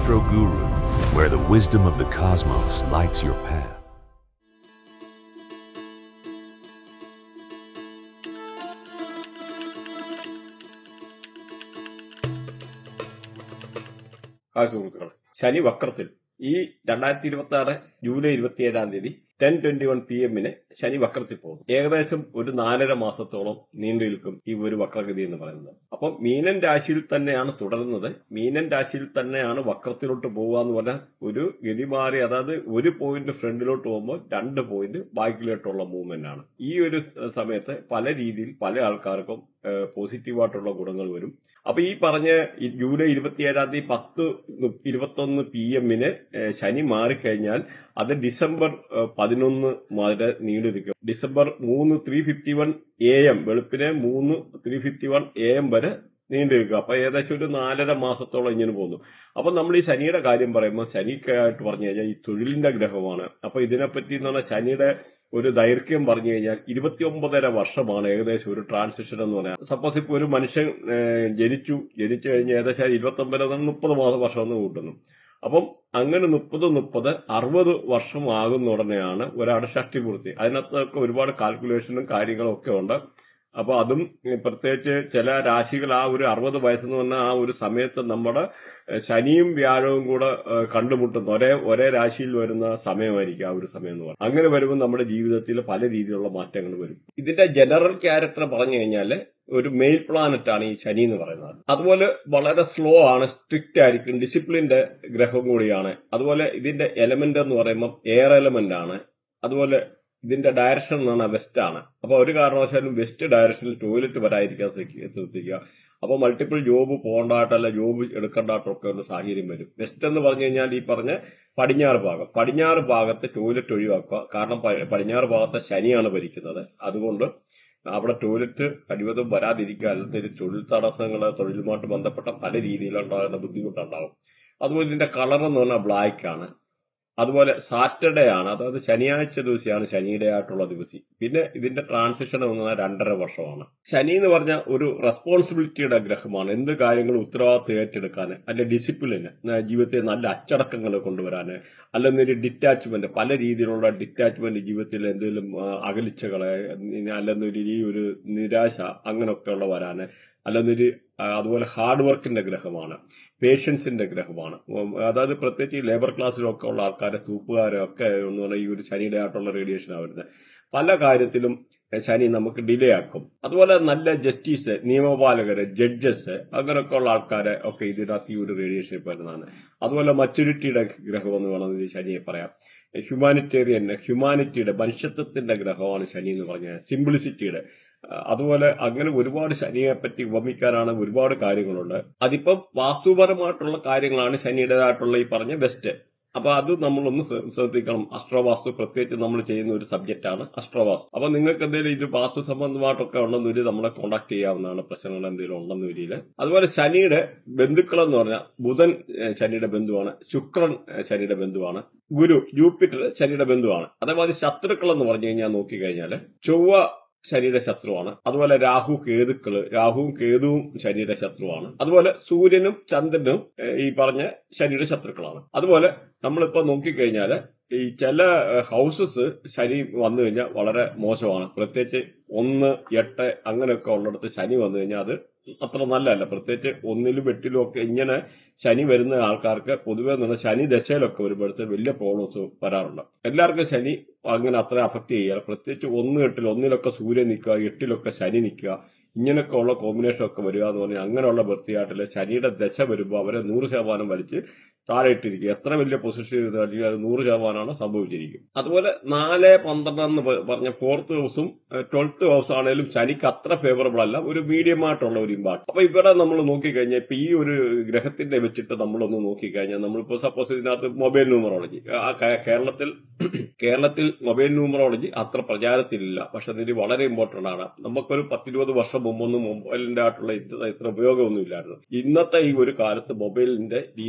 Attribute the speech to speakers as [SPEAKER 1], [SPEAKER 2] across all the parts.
[SPEAKER 1] Astro Guru, where the wisdom of the cosmos lights your path.
[SPEAKER 2] Hi സുഹൃത്തുക്കളെ, ശനി വക്രത്തിൽ ഈ 2026 July 27 10:21 PM ശനി വക്രത്തിൽ പോകും. ഏകദേശം ഒരു 4.5 മാസത്തോളം നീണ്ടു നിൽക്കും ഈ ഒരു വക്രഗതി എന്ന് പറയുന്നത്. അപ്പം മീനൻ രാശിയിൽ തന്നെയാണ് തുടരുന്നത്. മീനൻ രാശിയിൽ തന്നെയാണ് വക്രത്തിലോട്ട് പോകുക എന്ന് പറഞ്ഞാൽ ഒരു ഗതി മാറി, അതായത് ഒരു പോയിന്റ് ഫ്രണ്ടിലോട്ട് പോകുമ്പോൾ 2 പോയിന്റ് ബാക്കിലോട്ടുള്ള മൂവ്മെന്റ് ആണ്. ഈ ഒരു സമയത്ത് പല രീതിയിൽ പല ആൾക്കാർക്കും പോസിറ്റീവായിട്ടുള്ള ഗുണങ്ങൾ വരും. അപ്പൊ ഈ പറഞ്ഞ ജൂലൈ 27 10:21 PM ശനി മാറിക്കഴിഞ്ഞാൽ അത് ഡിസംബർ 11 വരെ നീണ്ടു നിൽക്കും. ഡിസംബർ 3:51 AM വെളുപ്പിനെ 3:51 AM വരെ നീണ്ടു നിൽക്കുക. അപ്പൊ ഏകദേശം ഒരു 4.5 മാസത്തോളം ഇങ്ങനെ പോകുന്നു. അപ്പൊ നമ്മൾ ഈ ശനിയുടെ കാര്യം പറയുമ്പോൾ ശനിക്കായിട്ട് പറഞ്ഞു കഴിഞ്ഞാൽ ഈ തൊഴിലിന്റെ ഗ്രഹമാണ്. അപ്പൊ ഇതിനെപ്പറ്റി എന്ന് പറഞ്ഞാൽ ശനിയുടെ ഒരു ദൈർഘ്യം പറഞ്ഞു കഴിഞ്ഞാൽ 29.5 വർഷമാണ് ഏകദേശം ഒരു ട്രാൻസിഷൻ എന്ന് പറയാം. സപ്പോസ് ഇപ്പൊ ഒരു മനുഷ്യൻ ജനിച്ചു കഴിഞ്ഞ് ഏകദേശം 29-30 വർഷം എന്ന് കൂട്ടുന്നു. അപ്പം അങ്ങനെ 60 വർഷം ആകുന്ന ഉടനെയാണ് ഒരാളുടെ ഷഷ്ടിപൂർത്തി. അതിനകത്തൊക്കെ ഒരുപാട് കാൽക്കുലേഷനും കാര്യങ്ങളും ഒക്കെ ഉണ്ട്. അപ്പൊ അതും പ്രത്യേകിച്ച് ചില രാശികൾ ആ ഒരു 60 വയസ്സെന്ന് പറഞ്ഞാൽ ആ ഒരു സമയത്ത് നമ്മുടെ ശനിയും വ്യാഴവും കൂടെ കണ്ടുമുട്ടുന്ന ഒരേ രാശിയിൽ വരുന്ന സമയമായിരിക്കും ആ ഒരു സമയം എന്ന് പറയുന്നത്. അങ്ങനെ വരുമ്പോൾ നമ്മുടെ ജീവിതത്തിൽ പല രീതിയിലുള്ള മാറ്റങ്ങൾ വരും. ഇതിന്റെ ജനറൽ ക്യാരക്ടർ പറഞ്ഞു കഴിഞ്ഞാൽ ഒരു മെയിൽ പ്ലാനറ്റ് ആണ് ഈ ശനി എന്ന് പറയുന്നത്. അതുപോലെ വളരെ സ്ലോ ആണ്, സ്ട്രിക്റ്റ് ആയിരിക്കും, ഡിസിപ്ലിന്റെ ഗ്രഹം കൂടിയാണ്. അതുപോലെ ഇതിന്റെ എലമെന്റ് എന്ന് പറയുമ്പോൾ എയർ എലമെന്റ് ആണ്. അതുപോലെ ഇതിന്റെ ഡയറക്ഷൻ എന്ന് പറഞ്ഞാൽ വെസ്റ്റ് ആണ്. അപ്പൊ ഒരു കാരണവശാലും വെസ്റ്റ് ഡയറക്ഷനിൽ ടോയ്ലറ്റ് വരാതിരിക്കാൻ ശ്രദ്ധിക്കുക. അപ്പൊ മൾട്ടിപ്പിൾ ജോബ് പോകേണ്ടതായിട്ടല്ല, ജോബ് എടുക്കേണ്ടതായിട്ടൊക്കെ ഒരു സാഹചര്യം വരും. വെസ്റ്റ് എന്ന് പറഞ്ഞു കഴിഞ്ഞാൽ ഈ പറഞ്ഞ പടിഞ്ഞാറ് ഭാഗത്ത് ടോയ്ലറ്റ് ഒഴിവാക്കുക. കാരണം പടിഞ്ഞാറ് ഭാഗത്തെ ശനിയാണ് ഭരിക്കുന്നത്. അതുകൊണ്ട് അവിടെ ടോയ്ലറ്റ് കഴിവതും വരാതിരിക്കുക. അല്ലെങ്കിൽ തൊഴിൽ തടസ്സങ്ങൾ, തൊഴിലുമായിട്ട് ബന്ധപ്പെട്ട പല രീതിയിലുണ്ടാകുന്ന ബുദ്ധിമുട്ടുണ്ടാകും. അതുപോലെ ഇതിന്റെ കളർ എന്ന് പറഞ്ഞാൽ ബ്ലാക്ക് ആണ്. അതുപോലെ സാറ്റർഡേ ആണ്, അതായത് ശനിയാഴ്ച ദിവസമാണ് ശനിയുടെ ആയിട്ടുള്ള ദിവസം. പിന്നെ ഇതിന്റെ ട്രാൻസിഷൻ എന്ന് പറഞ്ഞാൽ 2.5 വർഷമാണ്. ശനി എന്ന് പറഞ്ഞാൽ ഒരു റെസ്പോൺസിബിലിറ്റിയുടെ ഗ്രഹമാണ്. എന്ത് കാര്യങ്ങളും ഉത്തരവാദിത്വം ഏറ്റെടുക്കാൻ, അല്ലെ ഡിസിപ്ലിന്, ജീവിതത്തിൽ നല്ല അച്ചടക്കങ്ങൾ കൊണ്ടുവരാന്, അല്ലെന്നൊരു ഡിറ്റാച്ച്മെന്റ്, പല രീതിയിലുള്ള ഡിറ്റാച്ച്മെന്റ്, ജീവിതത്തിൽ എന്തെങ്കിലും അകലിച്ചകളെ, അല്ലെന്നൊരു ഈ ഒരു നിരാശ അങ്ങനെയൊക്കെയുള്ള വരാന്, അല്ലെന്നൊരു അതുപോലെ ഹാർഡ് വർക്കിന്റെ ഗ്രഹമാണ്, പേഷ്യൻസിന്റെ ഗ്രഹമാണ്. അതായത് പ്രത്യേകിച്ച് ലേബർ ക്ലാസ്സിലൊക്കെ ഉള്ള ആൾക്കാരെ, തൂപ്പുകാരൊക്കെ എന്ന് പറഞ്ഞാൽ ഈ ഒരു ശനിയുടെ ആയിട്ടുള്ള റേഡിയേഷനാണ് വരുന്നത്. പല കാര്യത്തിലും ശനി നമുക്ക് ഡിലേ ആക്കും. അതുപോലെ നല്ല ജസ്റ്റിസ്, നിയമപാലകര്, ജഡ്ജസ് അങ്ങനെയൊക്കെ ഉള്ള ആൾക്കാരെ ഒക്കെ ഇതിനകത്ത് ഈ ഒരു റേഡിയേഷൻ വരുന്നതാണ്. അതുപോലെ മച്യൂരിറ്റിയുടെ ഗ്രഹം എന്ന് വേണമെങ്കിൽ ശനിയെ പറയാം. ഹ്യൂമാനിറ്റിയുടെ മനുഷ്യത്വത്തിന്റെ ഗ്രഹമാണ് ശനി എന്ന് പറഞ്ഞാൽ, സിംപ്ലിസിറ്റിയുടെ. അതുപോലെ അങ്ങനെ ഒരുപാട് ശനിയെ പറ്റി ഉപമിക്കാനാണ് ഒരുപാട് കാര്യങ്ങളുണ്ട്. അതിപ്പം വാസ്തുപരമായിട്ടുള്ള കാര്യങ്ങളാണ് ശനിയുടേതായിട്ടുള്ള ഈ പറഞ്ഞ ബെസ്റ്റ്. അപ്പൊ അത് നമ്മളൊന്ന് ശ്രദ്ധിക്കണം. അസ്ട്രോവാസ്തു പ്രത്യേകിച്ച് നമ്മൾ ചെയ്യുന്ന ഒരു സബ്ജക്റ്റാണ് അസ്ട്രോവാസ്തു. അപ്പൊ നിങ്ങൾക്ക് എന്തെങ്കിലും ഇത് വാസ്തു സംബന്ധമായിട്ടൊക്കെ ഉണ്ടെന്നൊരു നമ്മളെ കോൺടാക്ട് ചെയ്യാവുന്നതാണ്, പ്രശ്നങ്ങൾ എന്തെങ്കിലും ഉണ്ടെന്ന രീതിയിൽ. അതുപോലെ ശനിയുടെ ബന്ധുക്കൾ എന്ന് പറഞ്ഞാൽ ബുധൻ ശനിയുടെ ബന്ധുവാണ്, ശുക്രൻ ശനിയുടെ ബന്ധുവാണ്, ഗുരു ജൂപ്പിറ്റർ ശനിയുടെ ബന്ധുവാണ്. അതേമാതിരി ശത്രുക്കൾ എന്ന് പറഞ്ഞു കഴിഞ്ഞാൽ നോക്കിക്കഴിഞ്ഞാൽ ചൊവ്വ ശനിയുടെ ശത്രുവാണ്. അതുപോലെ രാഹുവും കേതുവും ശനിയുടെ ശത്രുവാണ്. അതുപോലെ സൂര്യനും ചന്ദ്രനും ഈ പറഞ്ഞ ശനിയുടെ ശത്രുക്കളാണ്. അതുപോലെ നമ്മളിപ്പോ നോക്കിക്കഴിഞ്ഞാല് ഈ ചില ഹൗസസ് ശനി വന്നു കഴിഞ്ഞാൽ വളരെ മോശമാണ്. പ്രത്യേകിച്ച് 1, 8 അങ്ങനെയൊക്കെ ഉള്ളിടത്ത് ശനി വന്നു കഴിഞ്ഞാൽ അത് അത്ര നല്ലതല്ല. പ്രത്യേകിച്ച് 1-ലും 8-ലും ഒക്കെ ഇങ്ങനെ ശനി വരുന്ന ആൾക്കാർക്ക് പൊതുവെ ശനി ദശയിലൊക്കെ വരുമ്പോഴത്തേക്ക് വലിയ പ്രോബ്ലംസ് വരാറുണ്ട്. എല്ലാവർക്കും ശനി അങ്ങനെ അത്ര അഫക്ട് ചെയ്യുക. പ്രത്യേകിച്ച് 1, 8 1-ലൊക്കെ സൂര്യൻ നിൽക്കുക, 8-ലൊക്കെ ശനി നിൽക്കുക, ഇങ്ങനെയൊക്കെ ഉള്ള കോമ്പിനേഷൻ ഒക്കെ വരിക എന്ന് പറഞ്ഞാൽ അങ്ങനെയുള്ള വൃത്തിയായിട്ടില്ല. ശനിയുടെ ദശ വരുമ്പോൾ അവരെ 100% വലിച്ച് താഴെ ഇട്ടിരിക്കുക. എത്ര വലിയ പൊസിഷൻ ഇരുന്നാലും അത് 100% സംഭവിച്ചിരിക്കും. അതുപോലെ 4, 12 എന്ന് പറഞ്ഞ 4th ഹൗസും 12th ഹൗസ് ആണെങ്കിലും ശനിക്ക് അത്ര ഫേവറബിൾ അല്ല, ഒരു മീഡിയം ആയിട്ടുള്ള ഒരു ഇമ്പാക്ട്. അപ്പൊ ഇവിടെ നമ്മൾ നോക്കിക്കഴിഞ്ഞാൽ ഇപ്പൊ ഈ ഒരു ഗ്രഹത്തിന്റെ വെച്ചിട്ട് നമ്മളൊന്ന് നോക്കിക്കഴിഞ്ഞാൽ നമ്മളിപ്പോ സപ്പോസ് ഇതിനകത്ത് മൊബൈൽ ന്യൂമറോളജി, കേരളത്തിൽ മൊബൈൽ ന്യൂമറോളജി അത്ര പ്രചാരത്തിലില്ല. പക്ഷെ ഇതിന് വളരെ ഇമ്പോർട്ടന്റ് ആണ്. നമുക്കൊരു 10-20 വർഷം മുമ്പൊന്നും മൊബൈലിന്റെ ആയിട്ടുള്ള ഇത്ര ഉപയോഗമൊന്നും ഇല്ലായിരുന്നു. ഇന്നത്തെ ഈ ഒരു കാലത്ത് മൊബൈലിന്റെ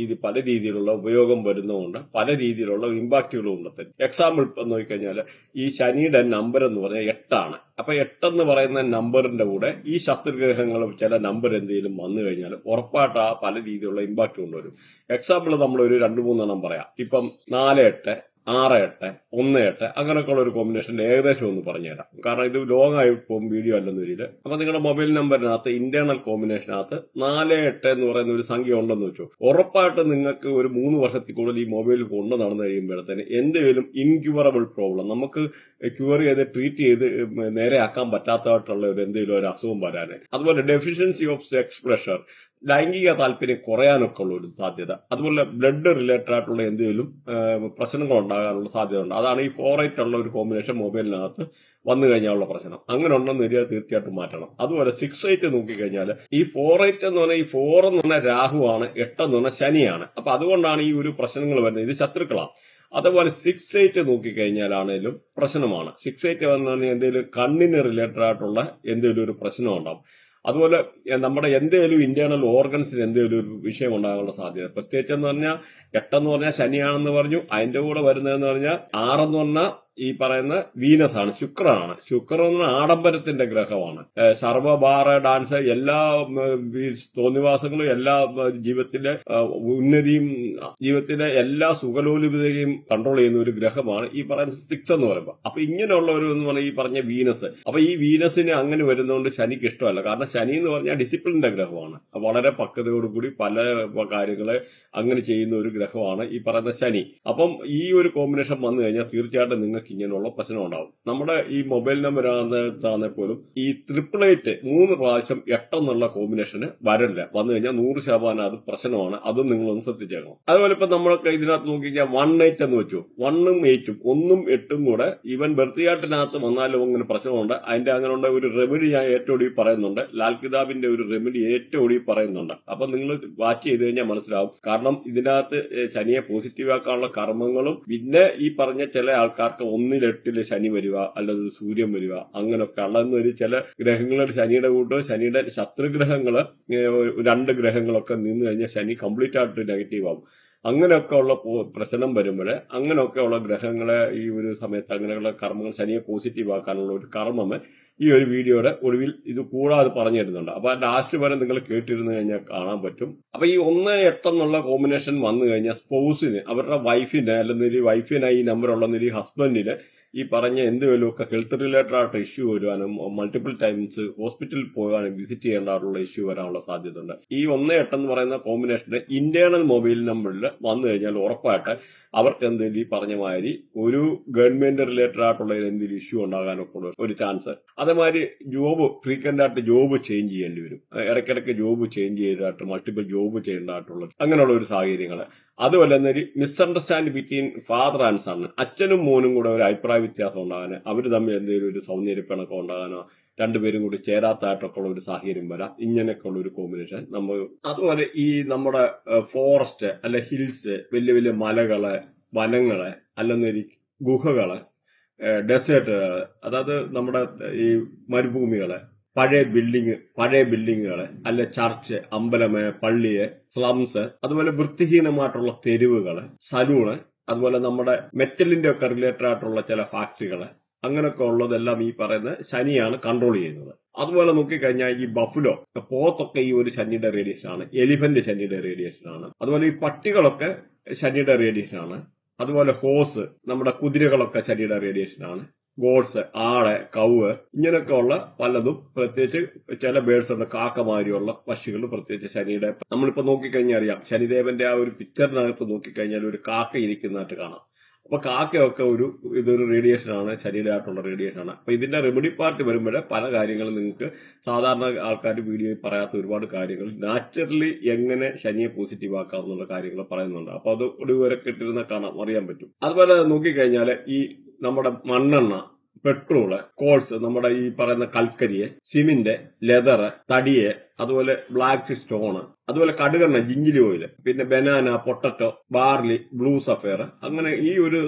[SPEAKER 2] പല രീതിയിൽ രീതിയിലുള്ള ഉപയോഗം വരുന്നതുകൊണ്ട് പല രീതിയിലുള്ള ഇമ്പാക്റ്റുകളും ഉണ്ട്. എക്സാമ്പിൾ ഇപ്പം നോക്കിക്കഴിഞ്ഞാൽ ഈ ശനിയുടെ നമ്പർ എന്ന് പറഞ്ഞാൽ 8 അപ്പൊ 8 എന്ന് പറയുന്ന നമ്പറിന്റെ കൂടെ ഈ ശത്രുഗ്രഹങ്ങളും ചില നമ്പർ എന്തെങ്കിലും വന്നു കഴിഞ്ഞാൽ ഉറപ്പായിട്ട് ആ പല രീതിയിലുള്ള ഇമ്പാക്ട് കൊണ്ടുവരും. എക്സാമ്പിൾ നമ്മൾ ഒരു 2-3 പറയാം. ഇപ്പം 4-8, 6-8, 1-8 അങ്ങനെയൊക്കെയുള്ള ഒരു കോമ്പിനേഷനിൽ ഏകദേശം ഒന്ന് പറഞ്ഞുതരാം. കാരണം ഇത് ലോങ് ആയി പോകും വീഡിയോ അല്ലെന്ന് വരില്ല. അപ്പൊ നിങ്ങളുടെ മൊബൈൽ നമ്പറിനകത്ത് ഇന്റേണൽ കോമ്പിനേഷനകത്ത് 4-8 എന്ന് പറയുന്ന ഒരു സംഖ്യ ഉണ്ടെന്ന് വെച്ചു. ഉറപ്പായിട്ട് നിങ്ങൾക്ക് ഒരു 3 വർഷത്തിൽ കൂടുതൽ ഈ മൊബൈൽ കൊണ്ട് നടന്നു കഴിയുമ്പോഴത്തേന് എന്തെങ്കിലും ഇൻക്യൂറബിൾ പ്രോബ്ലം നമുക്ക് ക്യൂർ ചെയ്ത് ട്രീറ്റ് ചെയ്ത് നേരെയാക്കാൻ പറ്റാത്തതായിട്ടുള്ള ഒരു എന്തെങ്കിലും ഒരു അസുഖം വരാന്, അതുപോലെ ഡെഫിഷ്യൻസി ഓഫ് സെക്സ് പ്രഷർ, ലൈംഗിക താല്പര്യം കുറയാനൊക്കെ ഉള്ള ഒരു സാധ്യത, അതുപോലെ ബ്ലഡ് റിലേറ്റഡ് ആയിട്ടുള്ള എന്തെങ്കിലും പ്രശ്നങ്ങൾ ഉണ്ടാകാനുള്ള സാധ്യത ഉണ്ട്. അതാണ് ഈ 4-8 ഉള്ള ഒരു കോമ്പിനേഷൻ മൊബൈലിനകത്ത് വന്നു കഴിഞ്ഞാലുള്ള പ്രശ്നം. അങ്ങനെ ഉണ്ടെന്ന് വരിക തീർച്ചയായിട്ടും മാറ്റണം. അതുപോലെ 6-8 നോക്കിക്കഴിഞ്ഞാൽ ഈ 4-8 എന്ന് പറഞ്ഞാൽ ഈ 4 എന്ന് പറഞ്ഞാൽ രാഹുവാണ്, 8 എന്ന് പറഞ്ഞാൽ ശനിയാണ്. അപ്പൊ അതുകൊണ്ടാണ് ഈ ഒരു പ്രശ്നങ്ങൾ വരുന്നത്. ഇത് ശത്രുക്കളാണ്. അതുപോലെ 6-8 നോക്കിക്കഴിഞ്ഞാലാണേലും പ്രശ്നമാണ്. 6-8 വന്നു കഴിഞ്ഞാൽ എന്തെങ്കിലും കണ്ണിന് റിലേറ്റഡ് ആയിട്ടുള്ള എന്തെങ്കിലും ഒരു പ്രശ്നം ഉണ്ടാവും. അതുപോലെ നമ്മുടെ എന്തെങ്കിലും ഇന്റേണൽ ഓർഗൻസിന് എന്തെങ്കിലും ഒരു വിഷയം ഉണ്ടാകാനുള്ള സാധ്യത. പ്രത്യേകിച്ചെന്ന് പറഞ്ഞാൽ 8 എന്ന് പറഞ്ഞാൽ ശനിയാണെന്ന് പറഞ്ഞു. അതിന്റെ കൂടെ വരുന്നതെന്ന് പറഞ്ഞാൽ 6 എന്ന് പറഞ്ഞാൽ ഈ പറയുന്ന വീനസ് ആണ്, ശുക്രനാണ്. ശുക്രൻ എന്ന് പറഞ്ഞാൽ ആഡംബരത്തിന്റെ ഗ്രഹമാണ്. സർവ്വഭാര ഡാൻസ്, എല്ലാ തോന്നിവാസങ്ങളും, എല്ലാ ജീവിതത്തിലെ ഉന്നതിയും, ജീവിതത്തിലെ എല്ലാ സുഖലോലുപതയും കൺട്രോൾ ചെയ്യുന്ന ഒരു ഗ്രഹമാണ് ഈ പറയുന്ന 6 എന്ന് പറയുമ്പോൾ. അപ്പൊ ഇങ്ങനെയുള്ള ഒരു എന്ന് പറഞ്ഞാൽ ഈ പറഞ്ഞ വീനസ്. അപ്പൊ ഈ വീനസിന് അങ്ങനെ വരുന്നതുകൊണ്ട് ശനിക്ക് ഇഷ്ടമല്ല. കാരണം ശനി എന്ന് പറഞ്ഞാൽ ഡിസിപ്ലിന്റെ ഗ്രഹമാണ്. വളരെ പക്വതയോടുകൂടി പല കാര്യങ്ങളെ അങ്ങനെ ചെയ്യുന്ന ഒരു ഗ്രഹമാണ് ഈ പറയുന്ന ശനി. അപ്പം ഈ ഒരു കോമ്പിനേഷൻ വന്നു കഴിഞ്ഞാൽ തീർച്ചയായിട്ടും നിങ്ങൾക്ക് ഇങ്ങനെയുള്ള പ്രശ്നം ഉണ്ടാവും. നമ്മുടെ ഈ മൊബൈൽ നമ്പർ ആണെങ്കിൽ പോലും ഈ 888 3 പ്രാവശ്യം 8 എന്നുള്ള കോമ്പിനേഷന് വരില്ല. വന്നു കഴിഞ്ഞാൽ 100% അത് പ്രശ്നമാണ്. അതും നിങ്ങളൊന്ന് ശ്രദ്ധിച്ചേക്കണം. അതുപോലെ ഇപ്പൊ നമ്മൾക്ക് ഇതിനകത്ത് നോക്കിക്കഴിഞ്ഞാൽ 1-8 എന്ന് വെച്ചു. 1ഉം 8ഉം 1ഉം 8ഉം കൂടെ ഈവൻ ബർത്തിയാട്ടിനകത്ത് വന്നാലും അങ്ങനെ പ്രശ്നമുണ്ട്. അതിന്റെ അങ്ങനെയുള്ള ഒരു റെമഡി ഞാൻ ഏറ്റവും ഒടുവിൽ പറയുന്നുണ്ട്. ലാൽ കിതാബിന്റെ ഒരു റെമഡി ഏറ്റവും ഒടുവിൽ പറയുന്നുണ്ട്. അപ്പൊ നിങ്ങൾ വാച്ച് ചെയ്ത് കഴിഞ്ഞാൽ മനസ്സിലാവും. കാരണം ഇതിനകത്ത് ശനിയെ പോസിറ്റീവ് ആക്കാനുള്ള കർമ്മങ്ങളും, പിന്നെ ഈ പറഞ്ഞ ചില ആൾക്കാർക്ക് 1-8 ശനി വരിക, അല്ലെങ്കിൽ സൂര്യൻ വരിക, അങ്ങനെയൊക്കെ ഉള്ളതെന്നൊരു ചില ഗ്രഹങ്ങളുടെ ശനിയുടെ കൂട്ടോ ശനിയുടെ ശത്രുഗ്രഹങ്ങള് 2 ഗ്രഹങ്ങളൊക്കെ നിന്ന് കഴിഞ്ഞാൽ ശനി കംപ്ലീറ്റ് ആയിട്ട് നെഗറ്റീവ് ആവും. അങ്ങനെയൊക്കെ ഉള്ള പ്രശ്നം വരുമ്പോൾ അങ്ങനെയൊക്കെ ഉള്ള ഗ്രഹങ്ങളെ ഈ ഒരു സമയത്ത് അങ്ങനെയുള്ള കർമ്മങ്ങൾ ശനിയെ പോസിറ്റീവ് ആക്കാനുള്ള ഒരു കർമ്മം ഈ ഒരു വീഡിയോയുടെ ഒടുവിൽ ഇത് കൂടാതെ പറഞ്ഞു തരുന്നുണ്ട്. അപ്പൊ ലാസ്റ്റ് വരെ നിങ്ങൾ കേട്ടിരുന്നു കഴിഞ്ഞാൽ കാണാൻ പറ്റും. അപ്പൊ ഈ 1-8 എന്നുള്ള കോമ്പിനേഷൻ വന്നു കഴിഞ്ഞാൽ സ്പൗസിന്, അവരുടെ വൈഫിന്, അല്ലെങ്കിൽ വൈഫിന് ഈ നമ്പർ ഉള്ള ഹസ്ബൻഡിന് ഈ പറഞ്ഞ എന്തെങ്കിലുമൊക്കെ ഹെൽത്ത് റിലേറ്റഡ് ആയിട്ട് ഇഷ്യൂ വരുവാനും, മൾട്ടിപ്പിൾ ടൈംസ് ഹോസ്പിറ്റലിൽ പോകാനും വിസിറ്റ് ചെയ്യേണ്ടതായിട്ടുള്ള ഇഷ്യൂ വരാനുള്ള സാധ്യത ഉണ്ട്. ഈ 1-8 എന്ന് പറയുന്ന കോമ്പിനേഷന് ഇന്റേണൽ മൊബൈൽ നമ്പറിൽ വന്നു കഴിഞ്ഞാൽ ഉറപ്പായിട്ട് അവർക്ക് എന്തെങ്കിലും ഈ പറഞ്ഞ മാതിരി ഒരു ഗവൺമെന്റ് റിലേറ്റഡ് ആയിട്ടുള്ള എന്തെങ്കിലും ഇഷ്യൂ ഉണ്ടാകാനൊക്കെ ഉള്ള ഒരു ചാൻസ്. അതേമാതിരി ജോബ് ഫ്രീക്വന്റ് ആയിട്ട് ജോബ് ചേഞ്ച് ചെയ്യേണ്ടി വരും. ഇടയ്ക്കിടയ്ക്ക് ജോബ് ചേഞ്ച് ചെയ്തതായിട്ട് മൾട്ടിപ്പിൾ ജോബ് ചെയ്യേണ്ടതായിട്ടുള്ള അങ്ങനെയുള്ള ഒരു സാഹചര്യങ്ങൾ. അതുപോലെ തന്നെ misunderstand between father and son, അച്ഛനും മോനും കൂടെ ഒരു അഭിപ്രായ വ്യത്യാസം ഉണ്ടാകാനോ, അവർ തമ്മിൽ എന്തെങ്കിലും ഒരു സൗന്ദര്യപ്പിണക്കം ഉണ്ടാകാനോ, രണ്ടുപേരും കൂടി ചേരാത്തായിട്ടൊക്കെ ഉള്ള ഒരു സാഹചര്യം വരാം. ഇങ്ങനെയൊക്കെ ഉള്ള ഒരു കോമ്പിനേഷൻ നമ്മൾ. അതുപോലെ ഈ നമ്മുടെ ഫോറസ്റ്റ് അല്ലെ ഹിൽസ്, വലിയ വലിയ മലകള്, വനങ്ങള്, അല്ലെങ്കിൽ ഗുഹകള്, ഡെസേർട്ടുകള്, അതായത് നമ്മുടെ ഈ മരുഭൂമികള്, പഴയ ബിൽഡിങ്ങുകള്, അല്ലെ ചർച്ച്, അമ്പലമേ, പള്ളിയെ, സ്ലംസ്, അതുപോലെ വൃത്തിഹീനമായിട്ടുള്ള തെരുവുകള്, സലൂണ്, അതുപോലെ നമ്മുടെ മെറ്റലിന്റെ ഒക്കെ റിലേറ്റഡ് ആയിട്ടുള്ള ചില ഫാക്ടറികള്, അങ്ങനെയൊക്കെ ഉള്ളതെല്ലാം ഈ പറയുന്ന ശനിയാണ് കൺട്രോൾ ചെയ്യുന്നത്. അതുപോലെ നോക്കിക്കഴിഞ്ഞാൽ ഈ ബഫുലോ, പോത്തൊക്കെ ഈ ഒരു ശനിയുടെ റേഡിയേഷൻ ആണ്. എലിഫന്റ് ശനിയുടെ റേഡിയേഷൻ ആണ്. അതുപോലെ ഈ പട്ടികളൊക്കെ ശനിയുടെ റേഡിയേഷൻ ആണ്. അതുപോലെ ഹോസ്, നമ്മുടെ കുതിരകളൊക്കെ ശനിയുടെ റേഡിയേഷൻ ആണ്. ഗോഡ്സ്, ആട്, കൗവ്, ഇങ്ങനെയൊക്കെ ഉള്ള പലതും, പ്രത്യേകിച്ച് ചില ബേഡ്സ് ഉണ്ട്, കാക്കമാരിയുള്ള പക്ഷികൾ, പ്രത്യേകിച്ച് ശനിയുടെ. നമ്മളിപ്പോ നോക്കിക്കഴിഞ്ഞാൽ അറിയാം, ശനിദേവന്റെ ആ ഒരു പിക്ചറിനകത്ത് നോക്കിക്കഴിഞ്ഞാൽ ഒരു കാക്ക ഇരിക്കുന്നതായിട്ട് കാണാം. അപ്പൊ കാക്കയൊക്കെ ഇതൊരു റേഡിയേഷൻ ആണ്, ശരീരമായിട്ടുള്ള റേഡിയേഷൻ ആണ്. അപ്പൊ ഇതിന്റെ റെമഡി പാർട്ട് വരുമ്പോഴേ പല കാര്യങ്ങളും നിങ്ങൾക്ക് സാധാരണ ആൾക്കാർ വീഡിയോയിൽ പറയാത്ത ഒരുപാട് കാര്യങ്ങൾ നാച്ചുറലി എങ്ങനെ ശനിയെ പോസിറ്റീവ് ആക്കാം എന്നുള്ള കാര്യങ്ങൾ പറയുന്നുണ്ട്. അപ്പൊ അത് ഒടുവരെ കിട്ടിരുന്ന കാണാം, അറിയാൻ പറ്റും. അതുപോലെ നോക്കിക്കഴിഞ്ഞാൽ ഈ നമ്മുടെ മണ്ണെണ്ണ, പെട്രോള്, കോൾസ്, നമ്മുടെ ഈ പറയുന്ന കൽക്കരിയെ, സിമെന്റ്, ലെതറ്, തടിയെ, അതുപോലെ ബ്ലാക്ക് സ്റ്റോണ്, അതുപോലെ കടുകെണ്ണ, ജിഞ്ചിലി ഓയിൽ, പിന്നെ banana, potato, barley, blue sapphire, അങ്ങനെ ഈ ഒരു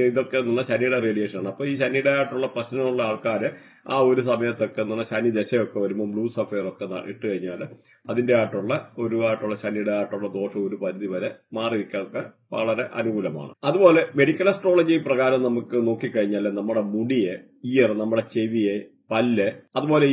[SPEAKER 2] ഇതൊക്കെ എന്നുള്ള ശനിയുടെ റേഡിയേഷൻ ആണ്. അപ്പൊ ഈ ശനിയുടെ ആയിട്ടുള്ള പ്രശ്നമുള്ള ആൾക്കാര് ആ ഒരു സമയത്തൊക്കെ എന്നുള്ള ശനി ദശയൊക്കെ വരുമ്പോൾ ബ്ലൂ സഫയർ ഒക്കെ ഇട്ട് കഴിഞ്ഞാൽ അതിന്റെ ആയിട്ടുള്ള ശനിയുടെ ആയിട്ടുള്ള ദോഷം ഒരു പരിധി വരെ മാറി നിൽക്കാനൊക്കെ വളരെ അനുകൂലമാണ്. അതുപോലെ മെഡിക്കൽ അസ്ട്രോളജി പ്രകാരം നമുക്ക് നോക്കിക്കഴിഞ്ഞാൽ നമ്മുടെ മുടിയെ, ഇയർ, നമ്മുടെ ചെവിയെ, പല്ല്, അതുപോലെ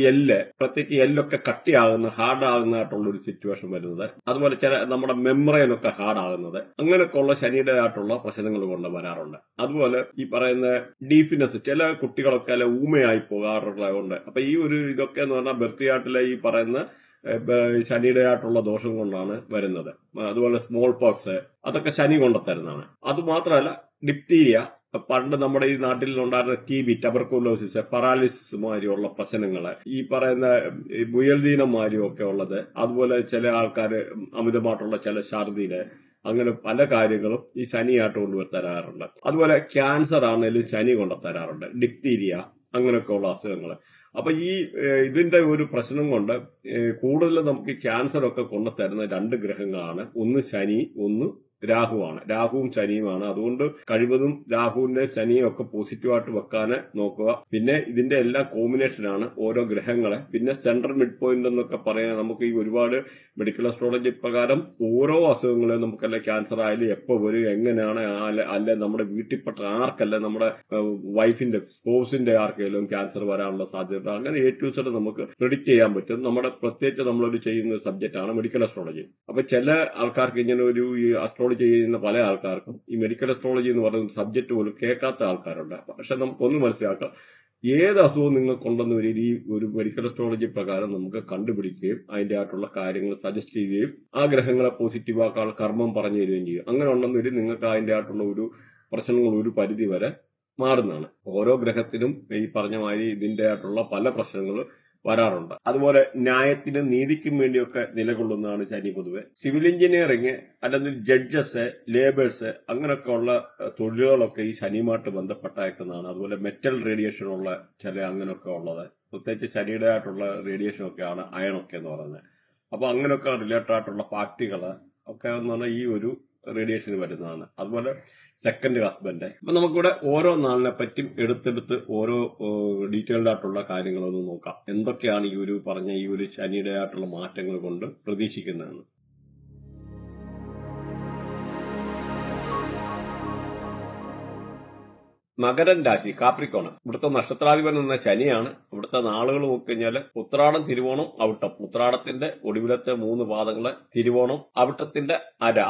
[SPEAKER 2] പ്രത്യേകിച്ച് എല്ലൊക്കെ കട്ടിയാകുന്ന, ഹാർഡാകുന്നതായിട്ടുള്ള ഒരു സിറ്റുവേഷൻ വരുന്നത്, അതുപോലെ നമ്മുടെ മെമ്മറൈനൊക്കെ ഹാർഡാകുന്നത്, അങ്ങനെയൊക്കെ ഉള്ള ശനിയുടെ ആയിട്ടുള്ള പ്രശ്നങ്ങൾ കൊണ്ട് വരാറുണ്ട്. അതുപോലെ ഈ പറയുന്ന ഡീഫിനെസ്, ചില കുട്ടികളൊക്കെ അല്ല ഊമയായി പോകാറുള്ളതുകൊണ്ട്. അപ്പൊ ഈ ഒരു ഇതൊക്കെ എന്ന് പറഞ്ഞാൽ ബർത്തിയാട്ടിലെ ഈ പറയുന്ന ശനിയുടെ ആയിട്ടുള്ള ദോഷം കൊണ്ടാണ് വരുന്നത്. അതുപോലെ സ്മോൾ പോക്സ്, അതൊക്കെ ശനി കൊണ്ടുത്തരുന്നതാണ്. അതുമാത്രമല്ല ഡിപ്തീരിയ, പണ്ട് നമ്മുടെ ഈ നാട്ടിൽ ഉണ്ടായിരുന്ന TB, ടബർക്കുലോസിസ്, പറാലിസിസ് മാതിരിയുള്ള പ്രശ്നങ്ങള്, ഈ പറയുന്ന മുയൽദീനം മാതിരിയും ഒക്കെ ഉള്ളത്, അതുപോലെ ചില ആൾക്കാര് അമിതമായിട്ടുള്ള ചില ഛർദിയില്, അങ്ങനെ പല കാര്യങ്ങളും ഈ ശനിയായിട്ട് കൊണ്ടുവരാറുണ്ട്. അതുപോലെ ക്യാൻസർ ആണെങ്കിലും ശനി കൊണ്ടുതരാറുണ്ട്, ഡിപ്തീരിയ, അങ്ങനെയൊക്കെ ഉള്ള അസുഖങ്ങൾ. അപ്പൊ ഈ ഇതിന്റെ ഒരു പ്രശ്നം കൊണ്ട് കൂടുതൽ നമുക്ക് ക്യാൻസർ ഒക്കെ കൊണ്ടുതരുന്ന 2 ഗ്രഹങ്ങളാണ്. ഒന്ന് ശനി, ഒന്ന് രാഹുവാണ്. രാഹുവും ശനിയുമാണ്. അതുകൊണ്ട് കഴിവതും രാഹുവിന്റെ ശനിയും ഒക്കെ പോസിറ്റീവായിട്ട് വെക്കാൻ നോക്കുക. പിന്നെ ഇതിന്റെ എല്ലാം കോമ്പിനേഷനാണ് ഓരോ ഗ്രഹങ്ങളെ. പിന്നെ സെൻട്രൽ മിഡ് പോയിന്റ് എന്നൊക്കെ പറയാൻ നമുക്ക് ഈ ഒരുപാട് മെഡിക്കൽ അസ്ട്രോളജി പ്രകാരം ഓരോ അസുഖങ്ങളെ നമുക്കല്ല, ക്യാൻസർ ആയാലും എപ്പോ വരും, എങ്ങനെയാണ്, അല്ലെ നമ്മുടെ വീട്ടിൽപ്പെട്ട ആർക്കല്ല, നമ്മുടെ വൈഫിന്റെ, സ്പോസിന്റെ ആർക്കെങ്കിലും ക്യാൻസർ വരാനുള്ള സാധ്യത, അങ്ങനെ A to Z നമുക്ക് പ്രെഡിക്റ്റ് ചെയ്യാൻ പറ്റും. നമ്മുടെ പ്രത്യേകിച്ച് നമ്മളൊരു ചെയ്യുന്ന സബ്ജക്റ്റ് ആണ് മെഡിക്കൽ അസ്ട്രോളജി. അപ്പൊ ചില ആൾക്കാർക്ക് ഇങ്ങനെ ഒരു അസ്ട്രോളജി ചെയ്യുന്ന പല ആൾക്കാർക്കും ഈ മെഡിക്കൽ അസ്ട്രോളജി എന്ന് പറയുന്ന സബ്ജക്ട് പോലും കേൾക്കാത്ത ആൾക്കാരുണ്ട്. പക്ഷെ നമുക്കൊന്ന് മനസ്സിലാക്കാം, ഏത് അസുഖവും നിങ്ങൾക്കുണ്ടെന്ന് ഈ ഒരു മെഡിക്കൽ അസ്ട്രോളജി പ്രകാരം നമുക്ക് കണ്ടുപിടിക്കുകയും അതിന്റെ ആയിട്ടുള്ള കാര്യങ്ങൾ സജസ്റ്റ് ചെയ്യുകയും ആ ഗ്രഹങ്ങളെ പോസിറ്റീവാക്കാൻ കർമ്മം പറഞ്ഞു തരികയും ചെയ്യും. അങ്ങനെ ഉണ്ടെന്ന് നിങ്ങൾക്ക് അതിന്റെ ആയിട്ടുള്ള ഒരു പ്രശ്നങ്ങൾ ഒരു പരിധി വരെ മാറുന്നതാണ്. ഓരോ ഗ്രഹത്തിനും ഈ പറഞ്ഞ മാതിരി ഇതിന്റെ ആയിട്ടുള്ള പല പ്രശ്നങ്ങൾ വരാറുണ്ട്. അതുപോലെ ന്യായത്തിനും നീതിക്കും വേണ്ടിയൊക്കെ നിലകൊള്ളുന്നതാണ് ശനി പൊതുവെ. സിവിൽ എഞ്ചിനീയറിംഗ്, അല്ലെങ്കിൽ ജഡ്ജസ്, ലേബേഴ്സ്, അങ്ങനെയൊക്കെ ഉള്ള തൊഴിലുകളൊക്കെ ഈ ശനിയുമായിട്ട് ബന്ധപ്പെട്ടേക്കുന്നതാണ്. അതുപോലെ മെറ്റൽ റേഡിയേഷൻ ഉള്ള ചില അങ്ങനെയൊക്കെ ഉള്ളത്, പ്രത്യേകിച്ച് ശനിയുടെ ആയിട്ടുള്ള റേഡിയേഷൻ ഒക്കെയാണ് അയണൊക്കെ എന്ന് പറയുന്നത്. അപ്പൊ അങ്ങനെയൊക്കെ റിലേറ്റഡ് ആയിട്ടുള്ള ഫാക്ടറികള് ഒക്കെ എന്ന് പറഞ്ഞാൽ ഈ ഒരു റേഡിയേഷൻ വരുന്നതാണ്. അതുപോലെ സെക്കൻഡ് ഹസ്ബൻഡ്. അപ്പൊ നമുക്കിവിടെ ഓരോ നാളിനെ പറ്റിയും എടുത്തെടുത്ത് ഓരോ ഡീറ്റെയിൽഡ് ആയിട്ടുള്ള കാര്യങ്ങളൊന്ന് നോക്കാം. എന്തൊക്കെയാണ് ഈ ഒരു പറഞ്ഞ ഈ ഒരു ശനിയുടെ ആയിട്ടുള്ള മാറ്റങ്ങൾ കൊണ്ട് പ്രതീക്ഷിക്കുന്നതെന്ന്. മകരൻ രാശി, കാപ്രിക്കോണ്. ഇവിടുത്തെ നക്ഷത്രാധിപൻ എന്ന ശനിയാണ്. ഇവിടുത്തെ നാളുകൾ നോക്കിക്കഴിഞ്ഞാല് ഉത്രാടം, തിരുവോണം, അവിട്ടം. ഉത്രാടത്തിന്റെ ഒടുവിലത്തെ 3 പാദങ്ങള്, തിരുവോണം, അവിട്ടത്തിന്റെ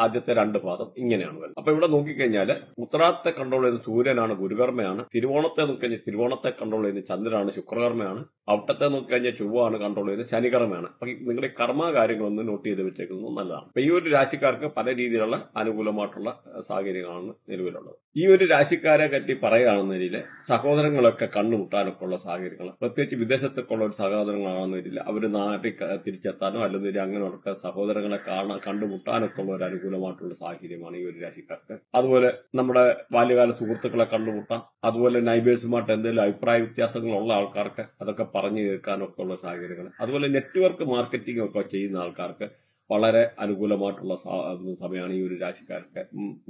[SPEAKER 2] ആദ്യത്തെ 2 പാദം, ഇങ്ങനെയാണ് വരുന്നത്. അപ്പൊ ഇവിടെ നോക്കിക്കഴിഞ്ഞാല് ഉത്രാടത്തെ കൺട്രോൾ ചെയ്യുന്ന സൂര്യനാണ്, ഗുരുകർമ്മയാണ്. തിരുവോണത്തെ നോക്കിക്കഴിഞ്ഞാൽ തിരുവോണത്തെ കൺട്രോൾ ചെയ്യുന്ന ചന്ദ്രനാണ്, ശുക്രകർമ്മയാണ്. അവിട്ടത്തെ നോക്കിക്കഴിഞ്ഞാൽ ചൊവ്വയാണ് കൺട്രോൾ ചെയ്യുന്നത്, ശനികർമ്മയാണ്. അപ്പൊ നിങ്ങളുടെ കർമ്മ കാര്യങ്ങളൊന്ന് നോട്ട് ചെയ്ത് വെച്ചേക്കുന്നത് നല്ലതാണ്. അപ്പൊ ഈ ഒരു രാശിക്കാർക്ക് പല രീതിയിലുള്ള അനുകൂലമായിട്ടുള്ള സാഹചര്യങ്ങളാണ് നിലവിലുള്ളത്. ഈ ഒരു രാശിക്കാരെ പറ്റി പറയുകയാണെന്നതിൽ സഹോദരങ്ങളൊക്കെ കണ്ടുമുട്ടാനൊക്കെ ഉള്ള സാഹചര്യങ്ങൾ, പ്രത്യേകിച്ച് വിദേശത്തൊക്കെ ഉള്ള ഒരു സഹോദരങ്ങളാണെന്നതിൽ അവർ നാട്ടിൽ തിരിച്ചെത്താനോ അല്ലെങ്കിൽ അങ്ങനെയൊക്കെ സഹോദരങ്ങളെ കണ്ടുമുട്ടാനൊക്കെ ഉള്ള ഒരു അനുകൂലമായിട്ടുള്ള സാഹചര്യമാണ് ഈ ഒരു രാശിക്കാർക്ക്. അതുപോലെ നമ്മുടെ ബാല്യകാല സുഹൃത്തുക്കളെ കണ്ടുമുട്ടാം. അതുപോലെ നൈബേഴ്സുമായിട്ട് എന്തെങ്കിലും അഭിപ്രായ വ്യത്യാസങ്ങളുള്ള ആൾക്കാർക്ക് അതൊക്കെ പറഞ്ഞു കേൾക്കാനൊക്കെ ഉള്ള സാഹചര്യങ്ങൾ. അതുപോലെ നെറ്റ്വർക്ക് മാർക്കറ്റിംഗ് ഒക്കെ ചെയ്യുന്ന ആൾക്കാർക്ക് വളരെ അനുകൂലമായിട്ടുള്ള സമയമാണ് ഈ ഒരു രാശിക്കാർക്ക്.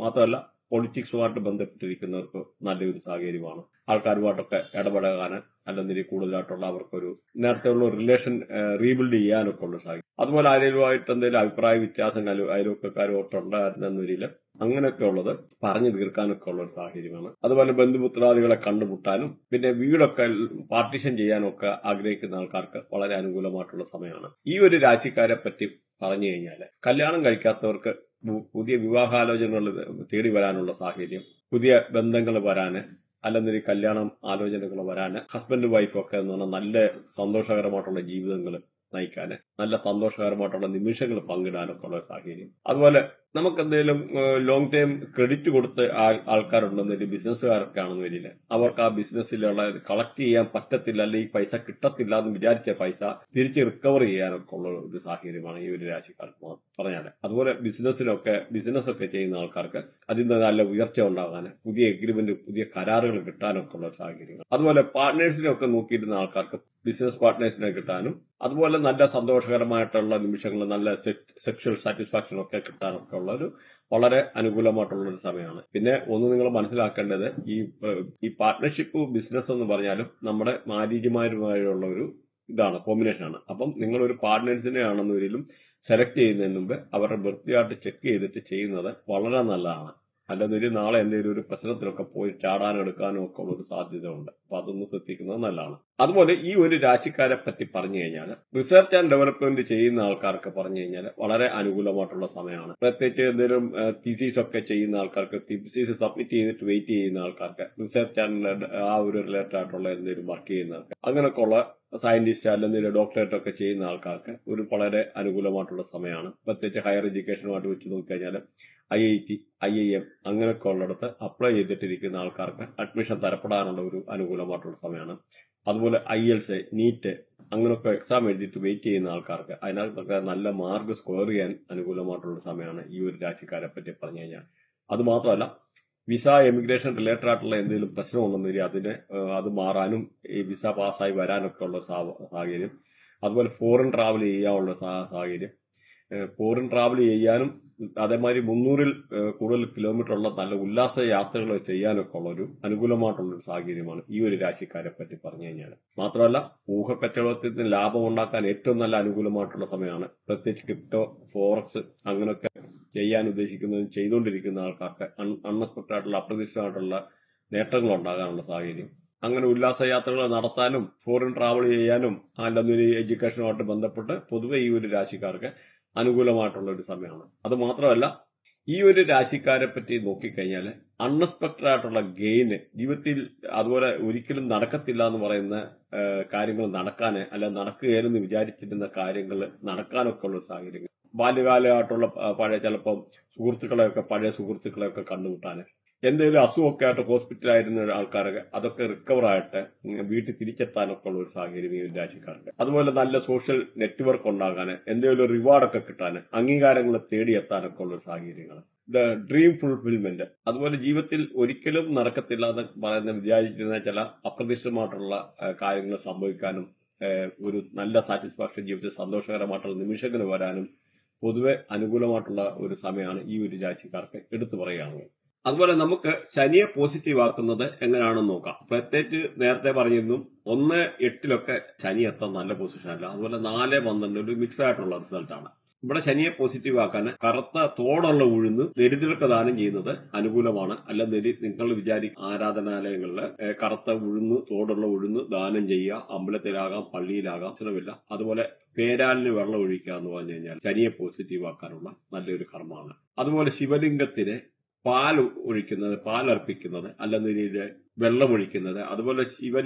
[SPEAKER 2] മാത്രമല്ല പൊളിറ്റിക്സുമായിട്ട് ബന്ധപ്പെട്ടിരിക്കുന്നവർക്ക് നല്ലൊരു സാഹചര്യമാണ്. ആൾക്കാരുമായിട്ടൊക്കെ ഇടപെടാൻ അല്ലെങ്കിൽ കൂടുതലായിട്ടുള്ള അവർക്കൊരു നേരത്തെയുള്ള റിലേഷൻ റീബിൽഡ് ചെയ്യാനൊക്കെ ഉള്ള സാഹചര്യം. അതുപോലെ ആരെയുമായിട്ട് എന്തെങ്കിലും അഭിപ്രായ വ്യത്യാസങ്ങൾ അയൽവക്കക്കാരുമായിട്ടുണ്ടായിരുന്നതിൽ അങ്ങനെയൊക്കെ ഉള്ളത് പറഞ്ഞു തീർക്കാനൊക്കെ ഉള്ള ഒരു സാഹചര്യമാണ്. അതുപോലെ ബന്ധുമിത്രാദികളെ കണ്ടുമുട്ടാനും പിന്നെ വീടൊക്കെ പാർട്ടീഷൻ ചെയ്യാനും ഒക്കെ ആഗ്രഹിക്കുന്ന ആൾക്കാർക്ക് വളരെ അനുകൂലമായിട്ടുള്ള സമയമാണ്. ഈ ഒരു രാശിക്കാരെ പറ്റി പറഞ്ഞു കഴിഞ്ഞാൽ കല്യാണം കഴിക്കാത്തവർക്ക് പുതിയ വിവാഹാലോചനകൾ തേടി വരാനുള്ള സാഹചര്യം, പുതിയ ബന്ധങ്ങൾ വരാന്, അല്ലെങ്കിൽ കല്യാണം ആലോചനകൾ വരാന്, ഹസ്ബൻഡ് വൈഫൊക്കെ എന്ന് പറഞ്ഞാൽ നല്ല സന്തോഷകരമായിട്ടുള്ള ജീവിതങ്ങൾ നയിക്കാന്, നല്ല സന്തോഷകരമായിട്ടുള്ള നിമിഷങ്ങൾ പങ്കിടാനൊക്കെ ഉള്ള സാഹചര്യം. അതുപോലെ നമുക്ക് എന്തെങ്കിലും ലോങ് ടൈം ക്രെഡിറ്റ് കൊടുത്ത് ആൾക്കാരുണ്ടെന്നൊരു ബിസിനസ്സുകാരൊക്കെ ആണെന്ന് വരില്ല, അവർക്ക് ആ ബിസിനസ്സിലുള്ള കളക്ട് ചെയ്യാൻ പറ്റത്തില്ല, അല്ലെങ്കിൽ ഈ പൈസ കിട്ടത്തില്ല എന്ന് വിചാരിച്ച പൈസ തിരിച്ച് റിക്കവർ ചെയ്യാനൊക്കെ ഉള്ള ഒരു സാഹചര്യമാണ് ഈ ഒരു രാശിക്കാർ പറഞ്ഞാൽ. അതുപോലെ ബിസിനസ്സൊക്കെ ചെയ്യുന്ന ആൾക്കാർക്ക് അതിൽ നിന്ന് നല്ല ഉയർച്ച ഉണ്ടാകാൻ, പുതിയ എഗ്രിമെന്റ്, പുതിയ കരാറുകൾ കിട്ടാനൊക്കെ ഉള്ള സാഹചര്യങ്ങൾ. അതുപോലെ പാർട്ട്നേഴ്സിനൊക്കെ നോക്കിയിരുന്ന ആൾക്കാർക്ക് ബിസിനസ് പാർട്ട്നേഴ്സിനെ കിട്ടാനും, അതുപോലെ നല്ല സന്തോഷകരമായിട്ടുള്ള നിമിഷങ്ങൾ, നല്ല സെക്ഷൽ സാറ്റിസ്ഫാക്ഷൻ ഒക്കെ കിട്ടാനൊക്കെ ഉള്ള ഒരു വളരെ അനുകൂലമായിട്ടുള്ള ഒരു സമയമാണ്. പിന്നെ ഒന്ന് നിങ്ങൾ മനസ്സിലാക്കേണ്ടത്, ഈ പാർട്ട്ണർഷിപ്പ് ബിസിനസ് എന്ന് പറഞ്ഞാലും നമ്മുടെ മാരീജുമാരുമായുള്ള ഒരു കോമ്പിനേഷനാണ്. അപ്പം നിങ്ങൾ ഒരു പാർട്ട്നേഴ്സിനെ ആണെന്നൊരിക്കലും സെലക്ട് ചെയ്യുന്നതിന് മുമ്പ് അവരുടെ വൃത്തിയായിട്ട് ചെക്ക് ചെയ്തിട്ട് ചെയ്യുന്നത് വളരെ നല്ലതാണ്. അല്ലെന്നൊരു നാളെ എന്തെങ്കിലും ഒരു പ്രശ്നത്തിലൊക്കെ പോയി ചാടാനോ എടുക്കാനോ ഒക്കെ ഉള്ള ഒരു സാധ്യത ഉണ്ട്. അപ്പൊ അതൊന്ന് ശ്രദ്ധിക്കുന്നത് നല്ലതാണ്. അതുപോലെ ഈ ഒരു രാശിക്കാരെ പറ്റി പറഞ്ഞു കഴിഞ്ഞാൽ, റിസർച്ച് ആൻഡ് ഡെവലപ്മെന്റ് ചെയ്യുന്ന ആൾക്കാർക്ക് പറഞ്ഞു കഴിഞ്ഞാൽ വളരെ അനുകൂലമായിട്ടുള്ള സമയമാണ്. പ്രത്യേകിച്ച് എന്തെങ്കിലും തീസീസ് ഒക്കെ ചെയ്യുന്ന ആൾക്കാർക്ക്, തീസീസ് സബ്മിറ്റ് ചെയ്തിട്ട് വെയിറ്റ് ചെയ്യുന്ന ആൾക്കാർക്ക്, റിസർച്ച് ആൻഡ് ആ ഒരു റിലേറ്റഡ് ആയിട്ടുള്ള എന്തെങ്കിലും വർക്ക് ചെയ്യുന്നവർക്ക്, അങ്ങനെയൊക്കെ ഉള്ള സയന്റിസ്റ്റ് അല്ലെങ്കിൽ ഡോക്ടറേറ്റ് ഒക്കെ ചെയ്യുന്ന ആൾക്കാർക്ക് ഒരു വളരെ അനുകൂലമായിട്ടുള്ള സമയമാണ്. പ്രത്യേകിച്ച് ഹയർ എഡ്യൂക്കേഷനുമായിട്ട് വെച്ച് നോക്കിക്കഴിഞ്ഞാൽ IIT, IIM അങ്ങനെയൊക്കെ ഉള്ളിടത്ത് അപ്ലൈ ചെയ്തിട്ടിരിക്കുന്ന ആൾക്കാർക്ക് അഡ്മിഷൻ തരപ്പെടാനുള്ള ഒരു അനുകൂലമായിട്ടുള്ള സമയമാണ്. അതുപോലെ IELTS, നീറ്റ് അങ്ങനെയൊക്കെ എക്സാം എഴുതിയിട്ട് വെയിറ്റ് ചെയ്യുന്ന ആൾക്കാർക്ക് അതിനകത്തൊക്കെ നല്ല മാർക്ക് സ്കോർ ചെയ്യാൻ അനുകൂലമായിട്ടുള്ള സമയമാണ് ഈ ഒരു രാശിക്കാരെ പറ്റി പറഞ്ഞു കഴിഞ്ഞാൽ. അത് മാത്രമല്ല, വിസ, എമിഗ്രേഷൻ റിലേറ്റഡ് ആയിട്ടുള്ള എന്തെങ്കിലും പ്രശ്നമുണ്ടെങ്കിൽ അത് മാറാനും ഈ വിസ പാസ്സായി വരാനൊക്കെ ഉള്ള സാഹചര്യം. അതുപോലെ ഫോറിൻ ട്രാവൽ ചെയ്യാനുള്ള സാഹചര്യം, ഫോറിൻ ട്രാവൽ ചെയ്യാനും അതേമാതിരി 300-ൽ കൂടുതൽ കിലോമീറ്റർ ഉള്ള നല്ല ഉല്ലാസ യാത്രകൾ ചെയ്യാനൊക്കെ ഉള്ള ഒരു അനുകൂലമായിട്ടുള്ള ഒരു സാഹചര്യമാണ് ഈ ഒരു രാശിക്കാരെ പറ്റി പറഞ്ഞു കഴിഞ്ഞാൽ. മാത്രമല്ല, ഊഹക്കച്ചവടത്തിൽ നിന്ന് ലാഭം ഉണ്ടാക്കാൻ ഏറ്റവും നല്ല അനുകൂലമായിട്ടുള്ള സമയമാണ്. പ്രത്യേകിച്ച് ക്രിപ്റ്റോ, ഫോറക്സ് അങ്ങനെയൊക്കെ ചെയ്യാൻ ഉദ്ദേശിക്കുന്നതും ചെയ്തുകൊണ്ടിരിക്കുന്ന ആൾക്കാർക്ക് അൺഎക്സ്പെക്ടഡ് ആയിട്ടുള്ള, അപ്രതീക്ഷിതമായിട്ടുള്ള നേട്ടങ്ങൾ ഉണ്ടാകാനുള്ള സാഹചര്യം. അങ്ങനെ ഉല്ലാസയാത്രകൾ നടത്താനും ഫോറിൻ ട്രാവൽ ചെയ്യാനും അല്ലെന്നൊരു എഡ്യൂക്കേഷനുമായിട്ട് ബന്ധപ്പെട്ട് പൊതുവെ ഈ ഒരു രാശിക്കാർക്ക് അനുകൂലമായിട്ടുള്ള ഒരു സമയമാണ്. അത് മാത്രമല്ല, ഈ ഒരു രാശിക്കാരെ പറ്റി നോക്കിക്കഴിഞ്ഞാൽ അൺഎക്സ്പെക്ടഡ് ആയിട്ടുള്ള ഗെയിന് ജീവിതത്തിൽ, അതുപോലെ ഒരിക്കലും നടക്കത്തില്ല എന്ന് പറയുന്ന കാര്യങ്ങൾ നടക്കാന്, അല്ല നടക്കുകയെന്ന് വിചാരിച്ചിരുന്ന കാര്യങ്ങൾ നടക്കാനൊക്കെ ഉള്ള സാഹചര്യങ്ങൾ, ബാല്യകാലമായിട്ടുള്ള ചിലപ്പം പഴയ സുഹൃത്തുക്കളെയൊക്കെ കണ്ടുമുട്ടാന്, എന്തെങ്കിലും അസുഖമൊക്കെ ആയിട്ട് ഹോസ്പിറ്റലായിരുന്ന ആൾക്കാരൊക്കെ അതൊക്കെ റിക്കവർ ആയിട്ട് വീട്ടിൽ തിരിച്ചെത്താനൊക്കെ ഉള്ള ഒരു സാഹചര്യം ഈ രാശിക്കാർക്ക്. അതുപോലെ നല്ല സോഷ്യൽ നെറ്റ്വർക്ക് ഉണ്ടാകാൻ, എന്തെങ്കിലും ഒരു റിവാർഡൊക്കെ കിട്ടാൻ, അംഗീകാരങ്ങൾ തേടിയെത്താനൊക്കെ ഉള്ള സാഹചര്യങ്ങൾ, ഡ്രീം ഫുൾഫിൽമെന്റ്. അതുപോലെ ജീവിതത്തിൽ ഒരിക്കലും നടക്കത്തില്ല എന്ന് വിചാരിച്ചിരുന്ന ചില അപ്രതീക്ഷിതമായിട്ടുള്ള കാര്യങ്ങൾ സംഭവിക്കാനും, ഒരു നല്ല സാറ്റിസ്ഫാക്ഷൻ, ജീവിതത്തിൽ സന്തോഷകരമായിട്ടുള്ള നിമിഷങ്ങൾ വരാനും പൊതുവെ അനുകൂലമായിട്ടുള്ള ഒരു സമയമാണ് ഈ ഒരു രാശിക്കാർക്ക് എടുത്തു പറയുകയാണെങ്കിൽ. അതുപോലെ നമുക്ക് ശനിയെ പോസിറ്റീവ് ആക്കുന്നത് എങ്ങനെയാണെന്ന് നോക്കാം. പ്രത്യേകിച്ച് നേരത്തെ പറഞ്ഞിരുന്നു 1-8 ശനി എത്താൻ നല്ല പൊസിഷൻ അല്ല. അതുപോലെ 4-12 ഒരു മിക്സ് ആയിട്ടുള്ള റിസൾട്ടാണ്. ഇവിടെ ശനിയെ പോസിറ്റീവ് ആക്കാൻ കറുത്ത തോടുള്ള ഉഴുന്ന് ദരിദ്രർക്ക് ദാനം ചെയ്യുന്നത് അനുകൂലമാണ്. അല്ലെങ്കിൽ നിങ്ങൾ ആരാധനാലയങ്ങളിൽ കറുത്ത തോടുള്ള ഉഴുന്ന് ദാനം ചെയ്യുക. അമ്പലത്തിലാകാം, പള്ളിയിലാകാം, പ്രശ്നമില്ല. അതുപോലെ പേരാലിന് വെള്ളം ഒഴിക്കുക എന്ന് പറഞ്ഞു കഴിഞ്ഞാൽ ശനിയെ പോസിറ്റീവ് ആക്കാനുള്ള നല്ലൊരു കർമ്മമാണ്. അതുപോലെ ശിവലിംഗത്തിന് പാലർപ്പിക്കുന്നത്, അല്ലെങ്കിൽ വെള്ളമൊഴിക്കുന്നത്, അതുപോലെ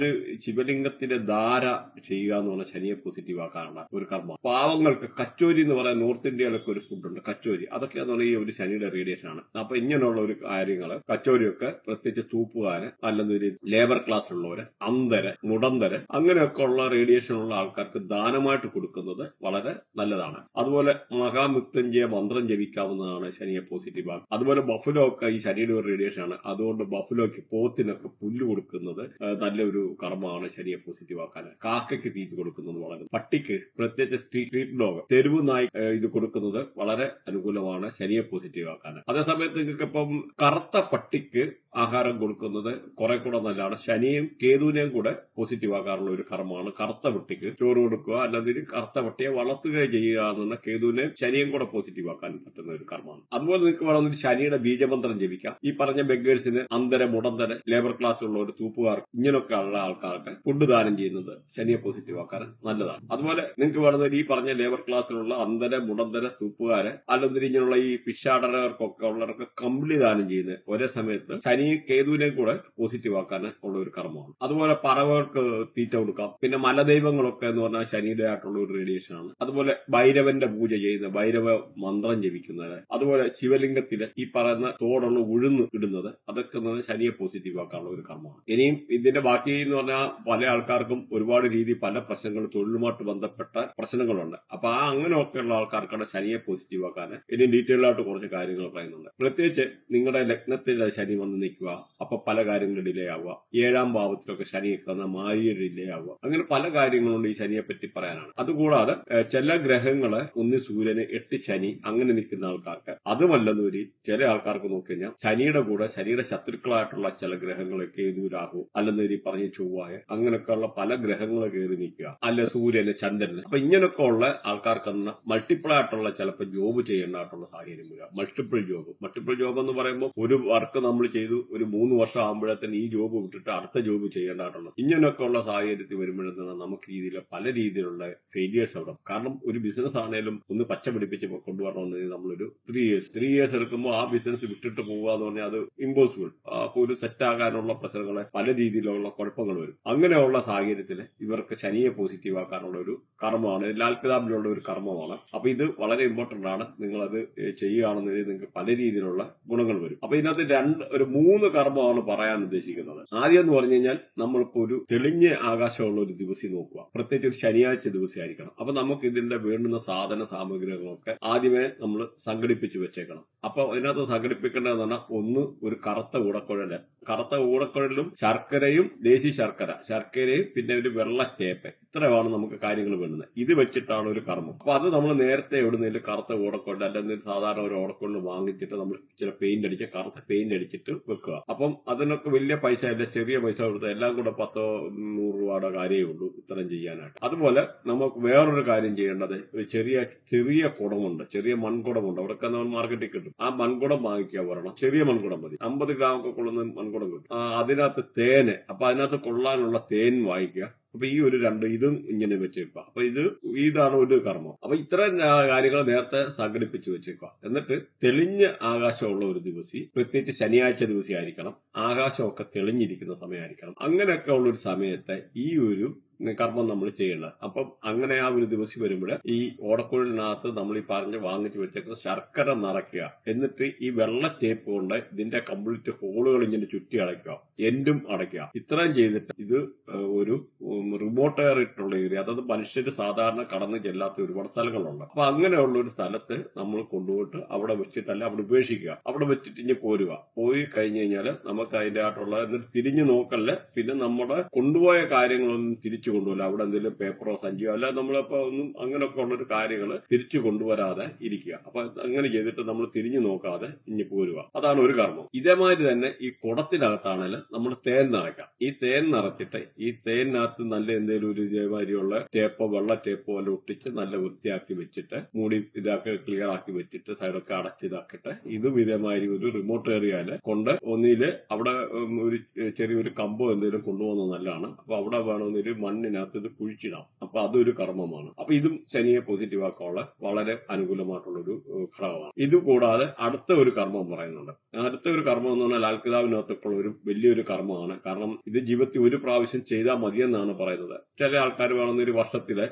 [SPEAKER 2] ശിവലിംഗത്തിന്റെ ധാര ചെയ്യുക എന്ന് പറഞ്ഞാൽ ശനിയെ പോസിറ്റീവ് ആക്കാനുള്ള ഒരു കർമ്മം. പാവങ്ങൾക്ക് കച്ചോരി എന്ന് പറയാൻ നോർത്ത് ഇന്ത്യയിലൊക്കെ ഒരു ഫുഡുണ്ട്, കച്ചോരി. അതൊക്കെയാന്ന് പറഞ്ഞാൽ ഈ ഒരു ശനിയുടെ റേഡിയേഷൻ ആണ്. അപ്പൊ ഇങ്ങനെയുള്ള ഒരു കാര്യങ്ങള്, കച്ചോരിയൊക്കെ പ്രത്യേകിച്ച് തൂപ്പുകാര്, അല്ലെങ്കിൽ ലേബർ ക്ലാസ്സിലുള്ളവര്, അന്ധര്, മുടന്തര് അങ്ങനെയൊക്കെ ഉള്ള റേഡിയേഷൻ ഉള്ള ആൾക്കാർക്ക് ദാനമായിട്ട് കൊടുക്കുന്നത് വളരെ നല്ലതാണ്. അതുപോലെ മഹാമൃത്യുഞ്ജയ മന്ത്രം ജപിക്കാവുന്നതാണ് ശനിയെ പോസിറ്റീവ് ആക്കുക. അതുപോലെ ബഫലോ ഒക്കെ ഈ ശനിയുടെ ഒരു റേഡിയേഷൻ ആണ്. അതുകൊണ്ട് ബഫലോക്ക്, പോത്തിനൊക്കെ പുല്ല് കൊടുക്കുന്നത് നല്ലൊരു കർമ്മമാണ് ശനിയെ പോസിറ്റീവ് ആക്കാൻ. കാക്കയ്ക്ക് തീറ്റി കൊടുക്കുന്നത് വളരെ, പട്ടിക്ക്, പ്രത്യേകിച്ച് സ്ട്രീറ്റ് ഡോഗ്, തെരുവ് നായി ഇത് കൊടുക്കുന്നത് വളരെ അനുകൂലമാണ് ശനിയെ പോസിറ്റീവ് ആക്കാൻ. അതേസമയത്ത് നിങ്ങൾക്ക് ഇപ്പം കറുത്ത പട്ടിക്ക് ആഹാരം കൊടുക്കുന്നത് കുറെ കൂടെ നല്ലതാണ്. ശനിയും കേതുവിനെയും കൂടെ പോസിറ്റീവ് ആക്കാറുള്ള ഒരു കർമ്മമാണ് കറുത്ത പട്ടിക്ക് ചോറ് കൊടുക്കുക, അല്ലെങ്കിൽ കറുത്ത പട്ടിയെ വളർത്തുകയോ ചെയ്യുക എന്നുള്ള കേതുവിനെ ശനിയും കൂടെ പോസിറ്റീവ് ആക്കാൻ പറ്റുന്ന ഒരു കർമ്മമാണ്. അതുപോലെ നിങ്ങൾക്ക് വേണമെങ്കിൽ ശനിയുടെ ബീജമന്ത്രം ജപിക്കാം. ഈ പറഞ്ഞ ബെഗേഴ്സിന്, അന്ധര, മുടന്തര, ലേബർ ക്ലാസ് ക്ലാസ്സുള്ള ഒരു തൂപ്പുകാർ ഇങ്ങനെയൊക്കെ ഉള്ള ആൾക്കാർക്ക് ഫുഡ് ദാനം ചെയ്യുന്നത് ശനിയെ പോസിറ്റീവ് ആക്കാൻ നല്ലതാണ്. അതുപോലെ നിങ്ങൾക്ക് വേണമെങ്കിൽ ഈ പറഞ്ഞ ലേബർ ക്ലാസ്സിലുള്ള അന്തര മുടന്തര തൂപ്പുകാരെ അല്ലെങ്കിൽ ഇങ്ങനെയുള്ള ഈ പിഷാടകർക്കൊക്കെ ഉള്ളവർക്ക് കമ്പിളി ദാനം ചെയ്യുന്നത് ഒരേ സമയത്ത് ശനിയും കേതുവിനെയും കൂടെ പോസിറ്റീവ് ആക്കാൻ ഉള്ള ഒരു കർമ്മമാണ്. അതുപോലെ പറവകൾക്ക് തീറ്റ കൊടുക്കാം. പിന്നെ മലദൈവങ്ങളൊക്കെ എന്ന് പറഞ്ഞാൽ ശനിയുടെ ആയിട്ടുള്ള ഒരു റേഡിയേഷൻ ആണ്. അതുപോലെ ഭൈരവന്റെ പൂജ ചെയ്യുന്നത്, ഭൈരവ മന്ത്രം ജപിക്കുന്നത്, അതുപോലെ ശിവലിംഗത്തില് ഈ പറയുന്ന തോടുള്ള ഉഴുന്ന് ഇടുന്നത്, അതൊക്കെ ശനിയെ പോസിറ്റീവ് ആക്കാനുള്ള ഒരു കർമ്മമാണ്. ഇനിയും ഇതിന്റെ ബാക്കി എന്ന് പറഞ്ഞാൽ പല ആൾക്കാർക്കും ഒരുപാട് രീതി പല പ്രശ്നങ്ങൾ തൊഴിലുമായിട്ട് ബന്ധപ്പെട്ട പ്രശ്നങ്ങളുണ്ട്. അപ്പൊ അങ്ങനെയൊക്കെയുള്ള ആൾക്കാർക്കാണ് ശനിയെ പോസിറ്റീവ് ആക്കാൻ ഇനി ഡീറ്റെയിൽ ആയിട്ട് കുറച്ച് കാര്യങ്ങൾ പറയുന്നുണ്ട്. പ്രത്യേകിച്ച് നിങ്ങളുടെ ലഗ്നത്തിൽ ശനി വന്ന് നിൽക്കുക, അപ്പൊ പല കാര്യങ്ങളും ഡിലേ ആവുക, 7ാം ഭാവത്തിലൊക്കെ ശനി നിൽക്കുന്ന മായ ഡിലേ ആവുക, അങ്ങനെ പല കാര്യങ്ങളുണ്ട് ഈ ശനിയെ പറ്റി പറയാനാണ്. അതുകൂടാതെ ചില ഗ്രഹങ്ങള് ഒന്ന് സൂര്യന് 8 ശനി അങ്ങനെ നിൽക്കുന്ന ആൾക്കാർക്ക് അതുമല്ലെന്നൂരി ചില ആൾക്കാർക്ക് നോക്കിക്കഴിഞ്ഞാൽ ശനിയുടെ കൂടെ ശനിയുടെ ശത്രുക്കളായിട്ടുള്ള ചില ഗ്രഹങ്ങളെ കേതു രാഹു അല്ലെന്നൂരി പറഞ്ഞ് ചൊവ്വായ അങ്ങനെയൊക്കെയുള്ള പല ഗ്രഹങ്ങൾ കയറി നിൽക്കുക, അല്ല സൂര്യന് ചന്ദ്രന്. അപ്പൊ ഇങ്ങനെയൊക്കെ ഉള്ള ആൾക്കാർക്ക് മൾട്ടിപ്പിൾ ആയിട്ടുള്ള ചിലപ്പോൾ ജോബ് ചെയ്യേണ്ടതായിട്ടുള്ള സാഹചര്യം വരിക. മൾട്ടിപ്പിൾ ജോബ് എന്ന് പറയുമ്പോൾ ഒരു വർക്ക് നമ്മൾ ചെയ്തു ഒരു 3 വർഷം ആകുമ്പോഴത്തേന് ഈ ജോബ് വിട്ടിട്ട് അടുത്ത ജോബ് ചെയ്യേണ്ടതായിട്ടുള്ള ഇങ്ങനെയൊക്കെ ഉള്ള സാഹചര്യത്തിൽ വരുമ്പോഴത്തേന് നമുക്ക് പല രീതിയിലുള്ള ഫെയിലിയേഴ്സ് അവിടെ. കാരണം ഒരു ബിസിനസ് ആണെങ്കിലും ഒന്ന് പച്ച പിടിപ്പിച്ച് കൊണ്ടുവരണമെന്ന് നമ്മളൊരു 3 ഇയേഴ്സ് എടുക്കുമ്പോൾ ആ ബിസിനസ് വിട്ടിട്ട് പോകുക എന്ന് പറഞ്ഞാൽ അത് ഇമ്പോസിബിൾ. അപ്പൊ ഒരു സെറ്റ് ആകാനുള്ള പ്രശ്നങ്ങളെ പല രീതിയിലുള്ള കുഴപ്പങ്ങൾ വരും. അങ്ങനെയുള്ള സാഹചര്യത്തിൽ ഇവർക്ക് ശനിയെ പോസിറ്റീവ് ആക്കാനുള്ള ഒരു കർമ്മമാണ്, ലാൽ കിതാബിലുള്ള ഒരു കർമ്മമാണ്. അപ്പൊ ഇത് വളരെ ഇമ്പോർട്ടന്റ് ആണ്. നിങ്ങളത് ചെയ്യുകയാണെന്നുണ്ടെങ്കിൽ നിങ്ങൾക്ക് പല രീതിയിലുള്ള ഗുണങ്ങൾ വരും. അപ്പൊ ഇതിനകത്ത് ഒരു 3 കർമ്മമാണ് പറയാൻ ഉദ്ദേശിക്കുന്നത്. ആദ്യം എന്ന് പറഞ്ഞു കഴിഞ്ഞാൽ നമ്മളിപ്പോ ഒരു തെളിഞ്ഞ ആകാശമുള്ള ഒരു ദിവസം നോക്കുക, പ്രത്യേകിച്ച് ഒരു ശനിയാഴ്ച ദിവസമായിരിക്കണം. അപ്പൊ നമുക്ക് ഇതിന്റെ വേണ്ടുന്ന സാധന സാമഗ്രികളൊക്കെ ആദ്യമേ നമ്മൾ സംഘടിപ്പിച്ചു വെച്ചേക്കണം. അപ്പൊ അതിനകത്ത് സംഘടിപ്പിക്കേണ്ടതെന്ന് പറഞ്ഞാൽ ഒന്ന് ഒരു കറുത്ത ഊടക്കുഴലും ശർക്കരയും ദേശി ശർക്കരയും പിന്നെ ഒരു വെള്ള ടേപ്പ്, ഇത്രയാണ് നമുക്ക് കാര്യങ്ങൾ വേണ്ടുന്നത്. ഇത് വെച്ചിട്ടാണ് ഒരു കർമ്മം. അപ്പൊ അത് നമ്മൾ നേരത്തെ എവിടുന്നേലും കറുത്ത ഊടക്കുഴൽ അല്ലെങ്കിൽ സാധാരണ ഒരു ഓടക്കുഴൽ വാങ്ങിച്ചിട്ട് നമ്മൾ ചില കറുത്ത പെയിന്റ് അടിച്ചിട്ട് വെക്കുക. അപ്പം അതിനൊക്കെ വലിയ പൈസ അല്ല, ചെറിയ പൈസ കൊടുത്ത് എല്ലാം കൂടെ 10-100 രൂപയുടെ കാര്യമേ ഉള്ളൂ ഇത്രയും ചെയ്യാനായിട്ട്. അതുപോലെ നമുക്ക് വേറൊരു കാര്യം ചെയ്യേണ്ടത്, ചെറിയ കുടമുണ്ട്, ചെറിയ മൺകുടമുണ്ട്, അവിടെയൊക്കെ നമ്മൾ മാർക്കറ്റിൽ കിട്ടും. ആ മൺകുടം വാങ്ങിക്കുക ഒരെണ്ണം, ചെറിയ മൺകുടം മതി, 50 ഗ്രാം ഒക്കെ കൊള്ളുന്ന മൺകുടം കിട്ടും. അതിനകത്ത് തേന്, അപ്പൊ അതിനകത്ത് കൊള്ളാനുള്ള തേൻ വാങ്ങിക്കുക. അപ്പൊ ഈ ഒരു ഇതും ഇങ്ങനെ വെച്ചേക്കുക. അപ്പൊ ഇതാണ് ഒരു കർമ്മം. അപ്പൊ ഇത്തരം കാര്യങ്ങൾ നേരത്തെ സംഘടിപ്പിച്ചു വെച്ചേക്കുക. എന്നിട്ട് തെളിഞ്ഞ ആകാശമുള്ള ഒരു ദിവസം, പ്രത്യേകിച്ച് ശനിയാഴ്ച ദിവസം ആയിരിക്കണം, ആകാശമൊക്കെ തെളിഞ്ഞിരിക്കുന്ന സമയമായിരിക്കണം. അങ്ങനെയൊക്കെ ഉള്ള ഒരു സമയത്തെ ഈ ഒരു കർമ്മം നമ്മൾ ചെയ്യേണ്ടത്. അപ്പം അങ്ങനെ ആ ഒരു ദിവസം വരുമ്പോൾ ഈ ഓടക്കുഴലിനകത്ത് നമ്മൾ ഈ വാങ്ങിച്ചു വെച്ചേക്കുന്ന ശർക്കര നിറയ്ക്കുക. എന്നിട്ട് ഈ വെള്ള ടേപ്പ് കൊണ്ട് ഇതിന്റെ കംപ്ലീറ്റ് ഹോളുകൾ ഇങ്ങനെ ചുറ്റി അടയ്ക്കുക, എൻഡും അടയ്ക്കുക. ഇത്രയും ചെയ്തിട്ട് ഇത് ഒരു റിമോട്ട് ആയിട്ടുള്ള ഏരിയ, അതായത് മനുഷ്യര് സാധാരണ കടന്നു ചെല്ലാത്ത ഒരുപാട് സ്ഥലങ്ങളുണ്ട്. അപ്പൊ അങ്ങനെയുള്ള ഒരു സ്ഥലത്ത് നമ്മൾ കൊണ്ടുപോയിട്ട് അവിടെ വെച്ചിട്ടല്ല അവിടെ ഉപേക്ഷിക്കുക. അവിടെ വെച്ചിട്ട് ഇനി പോയി കഴിഞ്ഞു കഴിഞ്ഞാൽ നമുക്ക് അതിന്റെ ആയിട്ടുള്ള എന്നിട്ട് തിരിഞ്ഞു നോക്കല്ല, പിന്നെ നമ്മുടെ കൊണ്ടുപോയ കാര്യങ്ങളൊന്നും തിരിച്ചു കൊണ്ടുപോകില്ല. അവിടെ എന്തെങ്കിലും പേപ്പറോ സഞ്ചിയോ അല്ല, നമ്മളിപ്പോ ഒന്നും അങ്ങനെയൊക്കെ ഉള്ളൊരു കാര്യങ്ങൾ തിരിച്ചു കൊണ്ടുവരാതെ ഇരിക്കുക. അപ്പൊ അങ്ങനെ ചെയ്തിട്ട് നമ്മൾ തിരിഞ്ഞു നോക്കാതെ ഇനി പോരുക. അതാണ് ഒരു കർമ്മം. ഇതേമാതിരി തന്നെ ഈ കുടത്തിനകത്താണെങ്കിൽ നമ്മൾ തേൻ നിറയ്ക്കാം. ഈ തേൻ നിറച്ചിട്ട് ഈ തേനിനകത്ത് നല്ല എന്തെങ്കിലും ഒരു ഇതേമാതിരിയുള്ള ടേപ്പോ വെള്ള ടേപ്പോ എല്ലാം ഒട്ടിച്ച് നല്ല വൃത്തിയാക്കി വെച്ചിട്ട് മൂടി ക്ലിയർ ആക്കി വെച്ചിട്ട് സൈഡൊക്കെ അടച്ചിതാക്കിയിട്ട് ഇതും ഇതേമാതിരി ഒരു റിമോട്ട് ഏരിയയില് കൊണ്ട് ഒന്നില് അവിടെ ഒരു ചെറിയൊരു കമ്പോ എന്തെങ്കിലും കൊണ്ടുപോകുന്നത് നല്ലതാണ്. അപ്പൊ അവിടെ വേണമെന്നൊരു മണ്ണിനകത്ത് ഇത് കുഴിച്ചിടാം. അപ്പൊ അതൊരു കർമ്മമാണ്. അപ്പൊ ഇതും ശനിയെ പോസിറ്റീവ് ആക്കാനുള്ള വളരെ അനുകൂലമായിട്ടുള്ള ഒരു ഘടകമാണ്. ഇത് കൂടാതെ അടുത്ത ഒരു കർമ്മം പറയുന്നുണ്ട്. അടുത്ത ഒരു കർമ്മം എന്ന് പറഞ്ഞാൽ ലാൽ കിതാബിനകത്തൊക്കെയുള്ള ഒരു വലിയൊരു കർമ്മമാണ്. കാരണം ഇത് ജീവിതത്തിൽ ഒരു പ്രാവശ്യം ചെയ്താൽ മതിയെന്നാണ് പറയുന്നത്. ചില ആൾക്കാർ വേണമെന്നൊരു വർഷത്തില്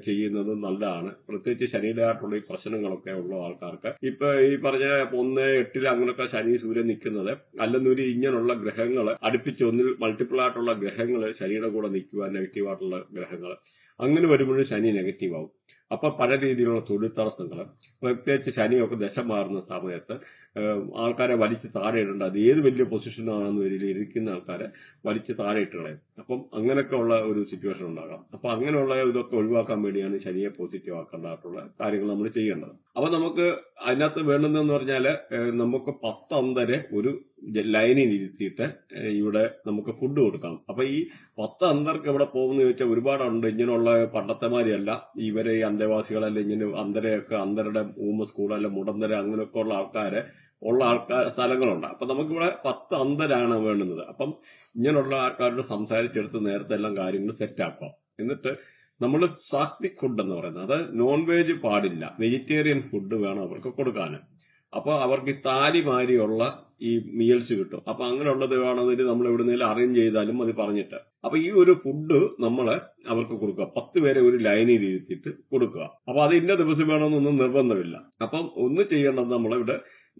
[SPEAKER 2] ചെയ്യുന്നത് നല്ലതാണ്. പ്രത്യേകിച്ച് ശനിയുടേതായിട്ടുള്ള ഈ പ്രശ്നങ്ങളൊക്കെ ഉള്ള ആൾക്കാർക്ക് ഇപ്പൊ ഈ പറഞ്ഞ 1-8 അങ്ങനെയൊക്കെ ശനി സൂര്യൻ നിൽക്കുന്നത് അല്ലെന്നൊരു ഇങ്ങനെയുള്ള ഗ്രഹങ്ങൾ അടുപ്പിച്ച് ഒന്നിൽ മൾട്ടിപ്പിൾ ആയിട്ടുള്ള ഗ്രഹങ്ങൾ ശനിയുടെ കൂടെ നിൽക്കുക, നെഗറ്റീവായിട്ടുള്ള ഗ്രഹങ്ങൾ അങ്ങനെ വരുമ്പോഴും ശനി നെഗറ്റീവ് ആവും. അപ്പൊ പല രീതിയിലുള്ള തൊഴിൽ തടസ്സങ്ങൾ, പ്രത്യേകിച്ച് ശനിയൊക്കെ ദശ മാറുന്ന സമയത്ത് ആൾക്കാരെ വലിച്ച് താഴെ ഇടേണ്ട, അത് ഏത് വലിയ പൊസിഷനാണെന്ന് വരില്ല, ഇരിക്കുന്ന ആൾക്കാരെ വലിച്ച് താഴെ ഇട്ട് കളയും. അപ്പം അങ്ങനെയൊക്കെ ഉള്ള ഒരു സിറ്റുവേഷൻ ഉണ്ടാകാം. അപ്പൊ അങ്ങനെയുള്ള ഇതൊക്കെ ഒഴിവാക്കാൻ വേണ്ടിയാണ് ശനിയെ പോസിറ്റീവ് ആക്കേണ്ടതായിട്ടുള്ള കാര്യങ്ങൾ നമ്മൾ ചെയ്യേണ്ടത്. അപ്പൊ നമുക്ക് അതിനകത്ത് വേണ്ടുന്നതെന്ന് പറഞ്ഞാല് നമുക്ക് 10 അന്തരെ ഒരു ലൈനിൽ ഇരുത്തിയിട്ട് ഇവിടെ നമുക്ക് ഫുഡ് കൊടുക്കാം. അപ്പൊ ഈ 10 അന്തർക്ക് എവിടെ പോകുന്ന ചോദിച്ചാൽ ഒരുപാടുണ്ട്. ഇങ്ങനെയുള്ള പണ്ടത്തെമാരിയല്ല ഇവരെ ഈ അന്തേവാസികളല്ല, ഇങ്ങനെ അന്തരയുടെ ഊമ സ്കൂളല്ല മുടന്തര അങ്ങനെയൊക്കെ ഉള്ള ആൾക്കാരെ ഉള്ള സ്ഥലങ്ങളുണ്ട്. അപ്പൊ നമുക്കിവിടെ 10 അന്തരാണ് വേണ്ടുന്നത്. അപ്പം ഇങ്ങനെയുള്ള ആൾക്കാരോട് സംസാരിച്ചെടുത്ത് നേരത്തെ എല്ലാം കാര്യങ്ങൾ സെറ്റ് ആക്കാം. എന്നിട്ട് നമ്മൾ സാത്വിക് ഫുഡ് എന്ന് പറയുന്നത്, അത് നോൺ വെജ് പാടില്ല, വെജിറ്റേറിയൻ ഫുഡ് വേണം അവർക്ക് കൊടുക്കാൻ. അപ്പൊ അവർക്ക് ഈ താലിമാരിയുള്ള ഈ മീൽസ് കിട്ടും. അപ്പൊ അങ്ങനെയുള്ളത് വേണമെങ്കിൽ നമ്മൾ എവിടുന്നേലും അറേഞ്ച് ചെയ്താലും അത് പറഞ്ഞിട്ട്, അപ്പൊ ഈ ഒരു ഫുഡ് നമ്മള് അവർക്ക് കൊടുക്കുക. 10 പേരെ ഒരു ലൈനിൽ ഇരുത്തിയിട്ട് കൊടുക്കുക. അപ്പൊ അത് ഇന്ന ദിവസം വേണമെന്നൊന്നും നിർബന്ധമില്ല. അപ്പം ഒന്ന് ചെയ്യേണ്ടത്, നമ്മളിവിടെ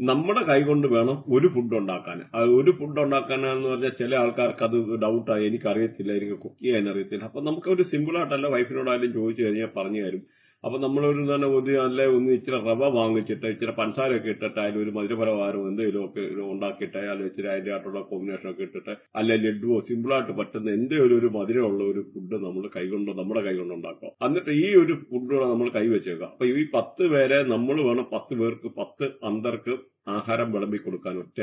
[SPEAKER 2] നമ്മുടെ കൈകൊണ്ട് വേണം ഒരു ഫുഡ് ഉണ്ടാക്കാൻ. ഒരു ഫുഡ് ഉണ്ടാക്കാനെന്ന് പറഞ്ഞാൽ ചില ആൾക്കാർക്ക് അത് ഡൗട്ടായി, എനിക്ക് അറിയത്തില്ല, എനിക്ക് കുക്ക് ചെയ്യാൻ അറിയത്തില്ല. അപ്പൊ നമുക്ക് ഒരു സിമ്പിൾ ആയിട്ടല്ല വൈഫിനോടായാലും ചോദിച്ചു കഴിഞ്ഞാൽ പറഞ്ഞു തരും. അപ്പൊ നമ്മളൊരു തന്നെ ഒന്ന് ഇച്ചിരി റവ വാങ്ങിച്ചിട്ട് ഇച്ചിരി പഞ്ചസാരൊക്കെ ഇട്ടിട്ട് അതിൽ ഒരു മധുരപലഹാരമോ എന്തെങ്കിലും ഒക്കെ ഉണ്ടാക്കിയിട്ട് അല്ല ഇച്ചിരി അതിന്റെ ആയിട്ടുള്ള കോമ്പിനേഷൻ ഒക്കെ ഇട്ടിട്ട് അല്ലെ ലഡുവോ സിമ്പിളായിട്ട് പറ്റുന്ന എന്തെങ്കിലും ഒരു മധുരമുള്ള ഒരു ഫുഡ് നമ്മൾ നമ്മുടെ കൈകൊണ്ട് ഉണ്ടാക്കുക. എന്നിട്ട് ഈ ഒരു ഫുഡ് നമ്മൾ കൈവച്ചേക്കുക. അപ്പൊ ഈ 10 പേരെ നമ്മൾ വേണം 10 പേർക്ക് 10 അന്തർക്ക് ആഹാരം വിളമ്പി കൊടുക്കാൻ ഒറ്റ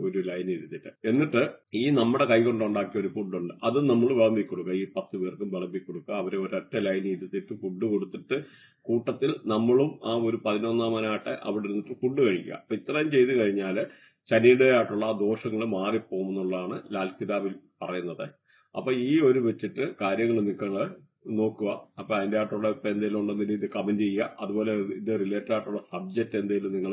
[SPEAKER 2] ഒരു ലൈൻ ഇരുത്തിട്ട്. എന്നിട്ട് ഈ നമ്മുടെ കൈകൊണ്ട് ഉണ്ടാക്കിയ ഒരു ഫുഡുണ്ട്, അതും നമ്മൾ വിളമ്പി കൊടുക്കുക. ഈ 10 പേർക്കും വിളമ്പി കൊടുക്കുക. അവരെ ഒരൊറ്റ ലൈൻ ഇരുത്തിട്ട് ഫുഡ് കൊടുത്തിട്ട് കൂട്ടത്തിൽ നമ്മളും ആ ഒരു 11-ാമനായിട്ട് അവിടെ ഇരുന്നിട്ട് ഫുഡ് കഴിക്കുക. അപ്പൊ ഇത്രയും ചെയ്ത് കഴിഞ്ഞാൽ ശരീരമായിട്ടുള്ള ആ ദോഷങ്ങൾ മാറിപ്പോകുമെന്നുള്ളതാണ് ലാൽ കിതാബിൽ പറയുന്നത്. അപ്പൊ ഈ ഒരു വെച്ചിട്ട് കാര്യങ്ങൾ നിങ്ങൾ നോക്കുക. അപ്പൊ അതിന്റെ ആയിട്ടുള്ള ഇപ്പൊ എന്തെങ്കിലും ഉണ്ടെങ്കിൽ ഇത് കമന്റ് ചെയ്യുക. അതുപോലെ ഇത് റിലേറ്റഡ് ആയിട്ടുള്ള സബ്ജക്ട് എന്തെങ്കിലും നിങ്ങൾ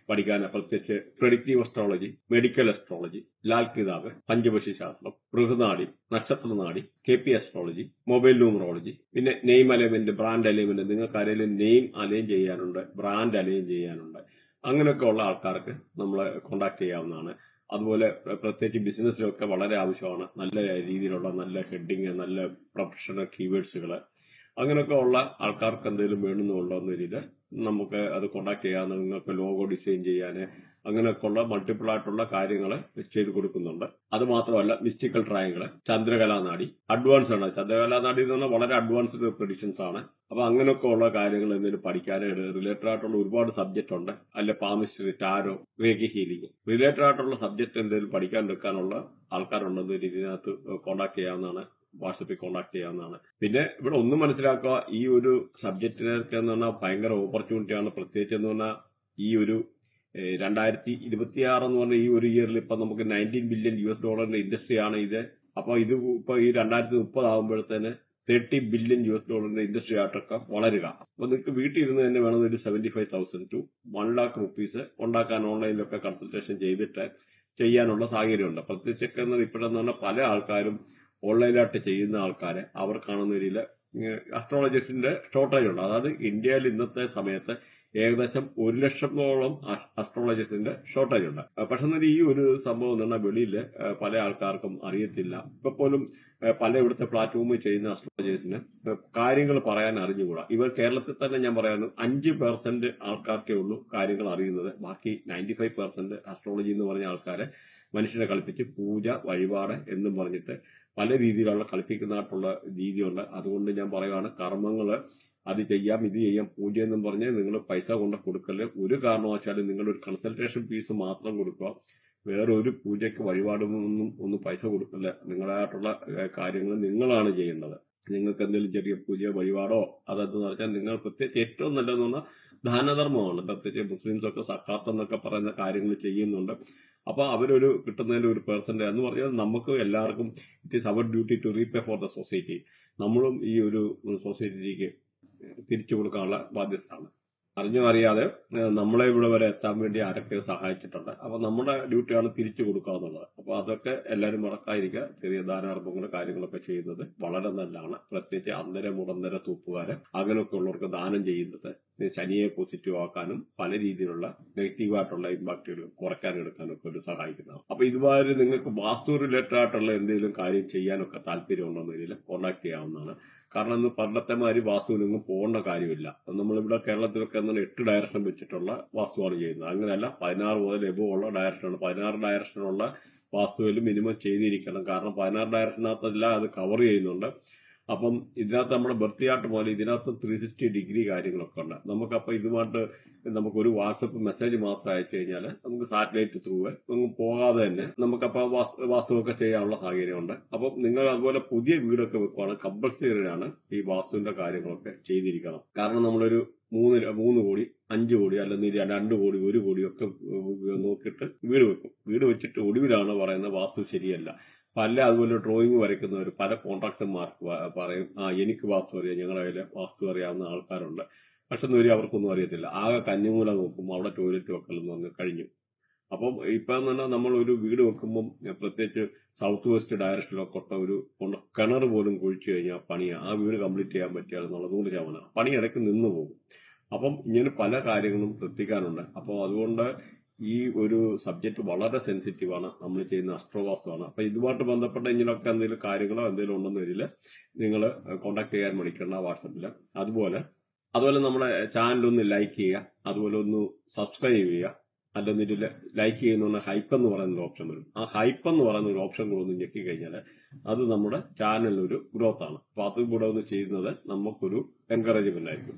[SPEAKER 2] പഠിക്കാൻ, പ്രത്യേകിച്ച് predictive astrology, medical astrology, Lal കിതാബ്, പഞ്ചപക്ഷി ശാസ്ത്രം, ബൃഹനാടി, നക്ഷത്രനാടി, KP അസ്ട്രോളജി, മൊബൈൽ ന്യൂമറോളജി, പിന്നെ നെയിം അലൈൻമെന്റ്, ബ്രാൻഡ് അലൈൻമെന്റ്, നിങ്ങൾക്ക് ആരെങ്കിലും നെയിം അലൈൻ ചെയ്യാനുണ്ട്, ബ്രാൻഡ് അലൈൻ ചെയ്യാനുണ്ട്, അങ്ങനെയൊക്കെ ഉള്ള ആൾക്കാർക്ക് നമ്മളെ കോണ്ടാക്ട് ചെയ്യാവുന്നതാണ്. അതുപോലെ പ്രത്യേകിച്ച് ബിസിനസ്സിലൊക്കെ വളരെ ആവശ്യമാണ് നല്ല രീതിയിലുള്ള നല്ല ഹെഡിങ്, നല്ല പ്രൊഫഷണൽ കീവേഡ്സുകൾ, അങ്ങനെയൊക്കെ ഉള്ള ആൾക്കാർക്ക് എന്തെങ്കിലും വേണമെന്നുള്ള രീതിയിൽ നമുക്ക് അത് കോണ്ടാക്ട് ചെയ്യാവുന്ന. നിങ്ങൾക്ക് ലോഗോ ഡിസൈൻ ചെയ്യാൻ അങ്ങനെയൊക്കെ ഉള്ള മൾട്ടിപ്പിൾ ആയിട്ടുള്ള കാര്യങ്ങൾ ചെയ്ത് കൊടുക്കുന്നുണ്ട്. അത് മാത്രമല്ല മിസ്റ്റിക്കൽ ട്രയാങ്കിൾ, ചന്ദ്രകലാനാടി, അഡ്വാൻസ് ആണ്. ചന്ദ്രകലാനാടി എന്ന് പറഞ്ഞാൽ വളരെ അഡ്വാൻസ്ഡ് പ്രഡിക്ഷൻസ് ആണ്. അപ്പൊ അങ്ങനെയൊക്കെ ഉള്ള കാര്യങ്ങൾ എന്തെങ്കിലും പഠിക്കാനായിട്ട് റിലേറ്റഡ് ആയിട്ടുള്ള ഒരുപാട് സബ്ജക്ട് ഉണ്ട്. അല്ലെ palmistry, tarot, reiki healing, related ആയിട്ടുള്ള സബ്ജക്ട് എന്തെങ്കിലും പഠിക്കാൻ എടുക്കാനുള്ള ആൾക്കാരുണ്ടെന്ന് ഇതിനകത്ത് കോണ്ടാക്ട് ചെയ്യാവുന്നതാണ്. വാട്സപ്പിൽ കോണ്ടാക്ട് ചെയ്യാവുന്നതാണ്. പിന്നെ ഇവിടെ ഒന്നും മനസ്സിലാക്കുക, ഈ ഒരു സബ്ജക്റ്റിനൊക്കെ എന്ന് പറഞ്ഞാൽ ഭയങ്കര ഓപ്പർച്യൂണിറ്റിയാണ്. പ്രത്യേകിച്ച് എന്ന് പറഞ്ഞാൽ ഈ ഒരു 2026 എന്ന് പറഞ്ഞ ഈ ഒരു ഇയറിൽ ഇപ്പൊ നമുക്ക് $19 ബില്യൺ ഇൻഡസ്ട്രിയാണ് ഇത്. അപ്പൊ ഇത് ഇപ്പൊ ഈ 2030 ആകുമ്പോഴത്തേന് $30 ബില്യൺ ഇൻഡസ്ട്രി ആയിട്ടൊക്കെ വളരുക. അപ്പൊ നിങ്ങൾക്ക് വീട്ടിൽ ഇരുന്ന് തന്നെ വേണം ഒരു 75,000 to 1 lakh rupees ഉണ്ടാക്കാൻ ഓൺലൈനിലൊക്കെ കൺസൾട്ടേഷൻ ചെയ്തിട്ട് ചെയ്യാനുള്ള സാഹചര്യമുണ്ട്. പ്രത്യേകിച്ചൊക്കെ ഇപ്പോഴെന്ന് പറഞ്ഞാൽ പല ആൾക്കാരും ഓൺലൈനായിട്ട് ചെയ്യുന്ന ആൾക്കാരെ അവർക്കാണെന്ന രീതിയിൽ അസ്ട്രോളജിസ്റ്റിന്റെ ഷോർട്ടേജ് ഉണ്ട്. അതായത് ഇന്ത്യയിൽ ഇന്നത്തെ സമയത്ത് ഏകദേശം 1 ലക്ഷത്തോളം അസ്ട്രോളജിസ്റ്റിന്റെ ഷോർട്ടേജ് ഉണ്ട്. പക്ഷെ ഈ ഒരു സംഭവം എന്ന് പറഞ്ഞാൽ വെളിയിൽ പല ആൾക്കാർക്കും അറിയത്തില്ല. ഇപ്പൊ പോലും പല ഇവിടുത്തെ പ്ലാറ്റ്ഫോമിൽ ചെയ്യുന്ന അസ്ട്രോളജേഴ്സിന് കാര്യങ്ങൾ പറയാൻ അറിഞ്ഞുകൂടാ. ഇവർ കേരളത്തിൽ തന്നെ ഞാൻ പറയാനും 5% ആൾക്കാർക്കേ ഉള്ളൂ കാര്യങ്ങൾ അറിയുന്നത്. ബാക്കി 95% അസ്ട്രോളജി എന്ന് പറഞ്ഞ ആൾക്കാരെ മനുഷ്യനെ കളിപ്പിച്ച് പൂജ, വഴിപാട് എന്നും പറഞ്ഞിട്ട് പല രീതിയിലുള്ള കളിപ്പിക്കുന്നതായിട്ടുള്ള രീതിയുണ്ട്. അതുകൊണ്ട് ഞാൻ പറയുകയാണ്, കർമ്മങ്ങള് അത് ചെയ്യാം, ഇത് ചെയ്യാം, പൂജ എന്നും പറഞ്ഞ് നിങ്ങൾ പൈസ കൊണ്ട് കൊടുക്കല്. ഒരു കാരണവശാലും നിങ്ങളൊരു കൺസൾട്ടേഷൻ ഫീസ് മാത്രം കൊടുക്കുക. വേറെ ഒരു പൂജയ്ക്ക് വഴിപാടൊന്നും ഒന്നും പൈസ കൊടുക്കില്ല. നിങ്ങളായിട്ടുള്ള കാര്യങ്ങൾ നിങ്ങളാണ് ചെയ്യേണ്ടത്. നിങ്ങൾക്ക് എന്തെങ്കിലും ചെറിയ പൂജ, വഴിപാടോ അതെന്ന് പറഞ്ഞാൽ നിങ്ങൾ പ്രത്യേകിച്ച് ഏറ്റവും നല്ലതെന്ന് പറഞ്ഞാൽ ദാനധർമ്മമാണ്. പ്രത്യേകിച്ച് മുസ്ലിംസ് ഒക്കെ സക്കാത്ത് എന്നൊക്കെ പറയുന്ന കാര്യങ്ങൾ ചെയ്യുന്നുണ്ട്. അപ്പൊ അവരൊരു കിട്ടുന്നതിന്റെ ഒരു പെർസെന്റ് എന്ന് പറഞ്ഞാൽ നമുക്ക് എല്ലാവർക്കും it is our duty to repay for the society. നമ്മളും ഈ ഒരു സൊസൈറ്റിക്ക് തിരിച്ചു കൊടുക്കാനുള്ള ബാധ്യതയാണ്. അറിഞ്ഞോ അറിയാതെ നമ്മളെ ഇവിടെ വരെ എത്താൻ വേണ്ടി ആരൊക്കെ സഹായിച്ചിട്ടുണ്ട്. അപ്പൊ നമ്മുടെ ഡ്യൂട്ടിയാണ് തിരിച്ചു കൊടുക്കുക എന്നുള്ളത്. അപ്പൊ അതൊക്കെ എല്ലാവരും മറക്കാതിരിക്കുക. ചെറിയ ദാനാർഭങ്ങളും കാര്യങ്ങളൊക്കെ ചെയ്യുന്നത് വളരെ നല്ലതാണ്. പ്രത്യേകിച്ച് അന്തര മുടന്തര തൂപ്പുകാര് അങ്ങനെയൊക്കെ ഉള്ളവർക്ക് ദാനം ചെയ്യുന്നത് ശനിയെ പോസിറ്റീവ് ആക്കാനും പല രീതിയിലുള്ള നെഗറ്റീവായിട്ടുള്ള ഇമ്പാക്റ്റുകൾ കുറയ്ക്കാനും എടുക്കാനും ഒക്കെ ഒരു സഹായിക്കുന്നതാണ്. അപ്പൊ ഇതുമാതിരി നിങ്ങൾക്ക് വാസ്തു റിലേറ്റഡ് ആയിട്ടുള്ള എന്തെങ്കിലും കാര്യം ചെയ്യാനൊക്കെ താല്പര്യമുണ്ടെന്നതിൽ കോണ്ടാക്ട് ചെയ്യാവുന്നതാണ്. കാരണം ഇന്ന് പണ്ടത്തെ മാതിരി വാസ്തുവിനൊന്നും പോകേണ്ട കാര്യമില്ല. നമ്മളിവിടെ കേരളത്തിലൊക്കെ 8 ഡയറക്ഷൻ വെച്ചിട്ടുള്ള വാസ്തുവാണ് ചെയ്യുന്നത്. അങ്ങനെയല്ല, 16 മുതൽ എബോ ഉള്ള ഡയറക്ഷനാണ്. 16 ഡയറക്ഷനുള്ള വാസ്തുവിൽ മിനിമം ചെയ്തിരിക്കണം. കാരണം 16 ഡയറക്ഷനകത്തല്ല അത് കവർ ചെയ്യുന്നുണ്ട്. അപ്പം ഇതിനകത്ത് നമ്മുടെ ബർത്ത് ചാർട്ട് പോലെ ഇതിനകത്ത് 360 ഡിഗ്രി കാര്യങ്ങളൊക്കെ ഉണ്ട്. നമുക്കപ്പോൾ ഇതുമായിട്ട് നമുക്കൊരു വാട്സപ്പ് മെസ്സേജ് മാത്രം അയച്ചു കഴിഞ്ഞാൽ നമുക്ക് സാറ്റലൈറ്റ് ത്രൂ പോകാതെ തന്നെ നമുക്കപ്പോൾ വാസ്തുവൊക്കെ ചെയ്യാനുള്ള സാഹചര്യമുണ്ട്. അപ്പം നിങ്ങൾ അതുപോലെ പുതിയ വീടൊക്കെ വെക്കുവാണ് കമ്പൽസറിയാണ് ഈ വാസ്തുവിന്റെ കാര്യങ്ങളൊക്കെ ചെയ്തിരിക്കണം. കാരണം നമ്മളൊരു 3 കോടി 5 കോടി അല്ലെങ്കിൽ 2 കോടി 1 കോടി ഒക്കെ നോക്കിയിട്ട് വീട് വെക്കും. വീട് വെച്ചിട്ട് ഒടുവിലാണ് പറയുന്നത് വാസ്തു ശരിയല്ല. പല അതുപോലെ ഡ്രോയിങ് വരയ്ക്കുന്നവർ പല കോൺട്രാക്ടർമാർക്ക് പറയും എനിക്ക് വാസ്തു അറിയാം, ഞങ്ങളുടെ കയ്യിൽ വാസ്തു അറിയാവുന്ന ആൾക്കാരുണ്ട്. പക്ഷെ അവർക്കൊന്നും അറിയത്തില്ല. ആകെ കന്നിമൂല നോക്കും, അവിടെ ടോയ്ലറ്റ് വെക്കലെന്ന് പറഞ്ഞ് കഴിഞ്ഞു. അപ്പം ഇപ്പം തന്നെ നമ്മൾ ഒരു വീട് വെക്കുമ്പം പ്രത്യേകിച്ച് സൗത്ത് വെസ്റ്റ് ഡയറക്ഷനിലൊക്കെ ഒരു കിണർ പോലും കുഴിച്ചു കഴിഞ്ഞാൽ പണിയാ ആ വീട് കംപ്ലീറ്റ് ചെയ്യാൻ പറ്റിയാലെന്നുള്ളത് 100% പണി ഇടയ്ക്ക് നിന്ന് പോകും. അപ്പം ഇങ്ങനെ പല കാര്യങ്ങളും ശ്രദ്ധിക്കാനുണ്ട്. അപ്പോൾ അതുകൊണ്ട് ഈ ഒരു സബ്ജക്ട് വളരെ സെൻസിറ്റീവാണ്. നമ്മൾ ചെയ്യുന്ന അസ്ട്രോവാസ്തുവാണ്. അപ്പൊ ഇതുമായിട്ട് ബന്ധപ്പെട്ട ഇങ്ങനെയൊക്കെ എന്തെങ്കിലും കാര്യങ്ങളോ എന്തെങ്കിലും ഉണ്ടെന്ന് വരില്ല, നിങ്ങൾ കോൺടാക്ട് ചെയ്യാൻ മടിക്കണ്ട വാട്സപ്പിൽ. അതുപോലെ നമ്മുടെ ചാനൽ ഒന്ന് ലൈക്ക് ചെയ്യുക, അതുപോലെ ഒന്ന് സബ്സ്ക്രൈബ് ചെയ്യുക. അല്ലെന്നിട്ട് ലൈക്ക് ചെയ്യുന്ന ഹൈപ്പ് എന്ന് പറയുന്ന ഒരു ഓപ്ഷൻ വരും. ആ ഹൈപ്പ് എന്ന് പറയുന്ന ഒരു ഓപ്ഷൻ കൂടെ ഒന്ന് ഞെക്കി കഴിഞ്ഞാൽ അത് നമ്മുടെ ചാനലിനൊരു ഗ്രോത്ത് ആണ്. അപ്പൊ അതും കൂടെ ഒന്ന് ചെയ്യുന്നത് നമുക്കൊരു എൻകറേജ്മെന്റ് ആയിരിക്കും.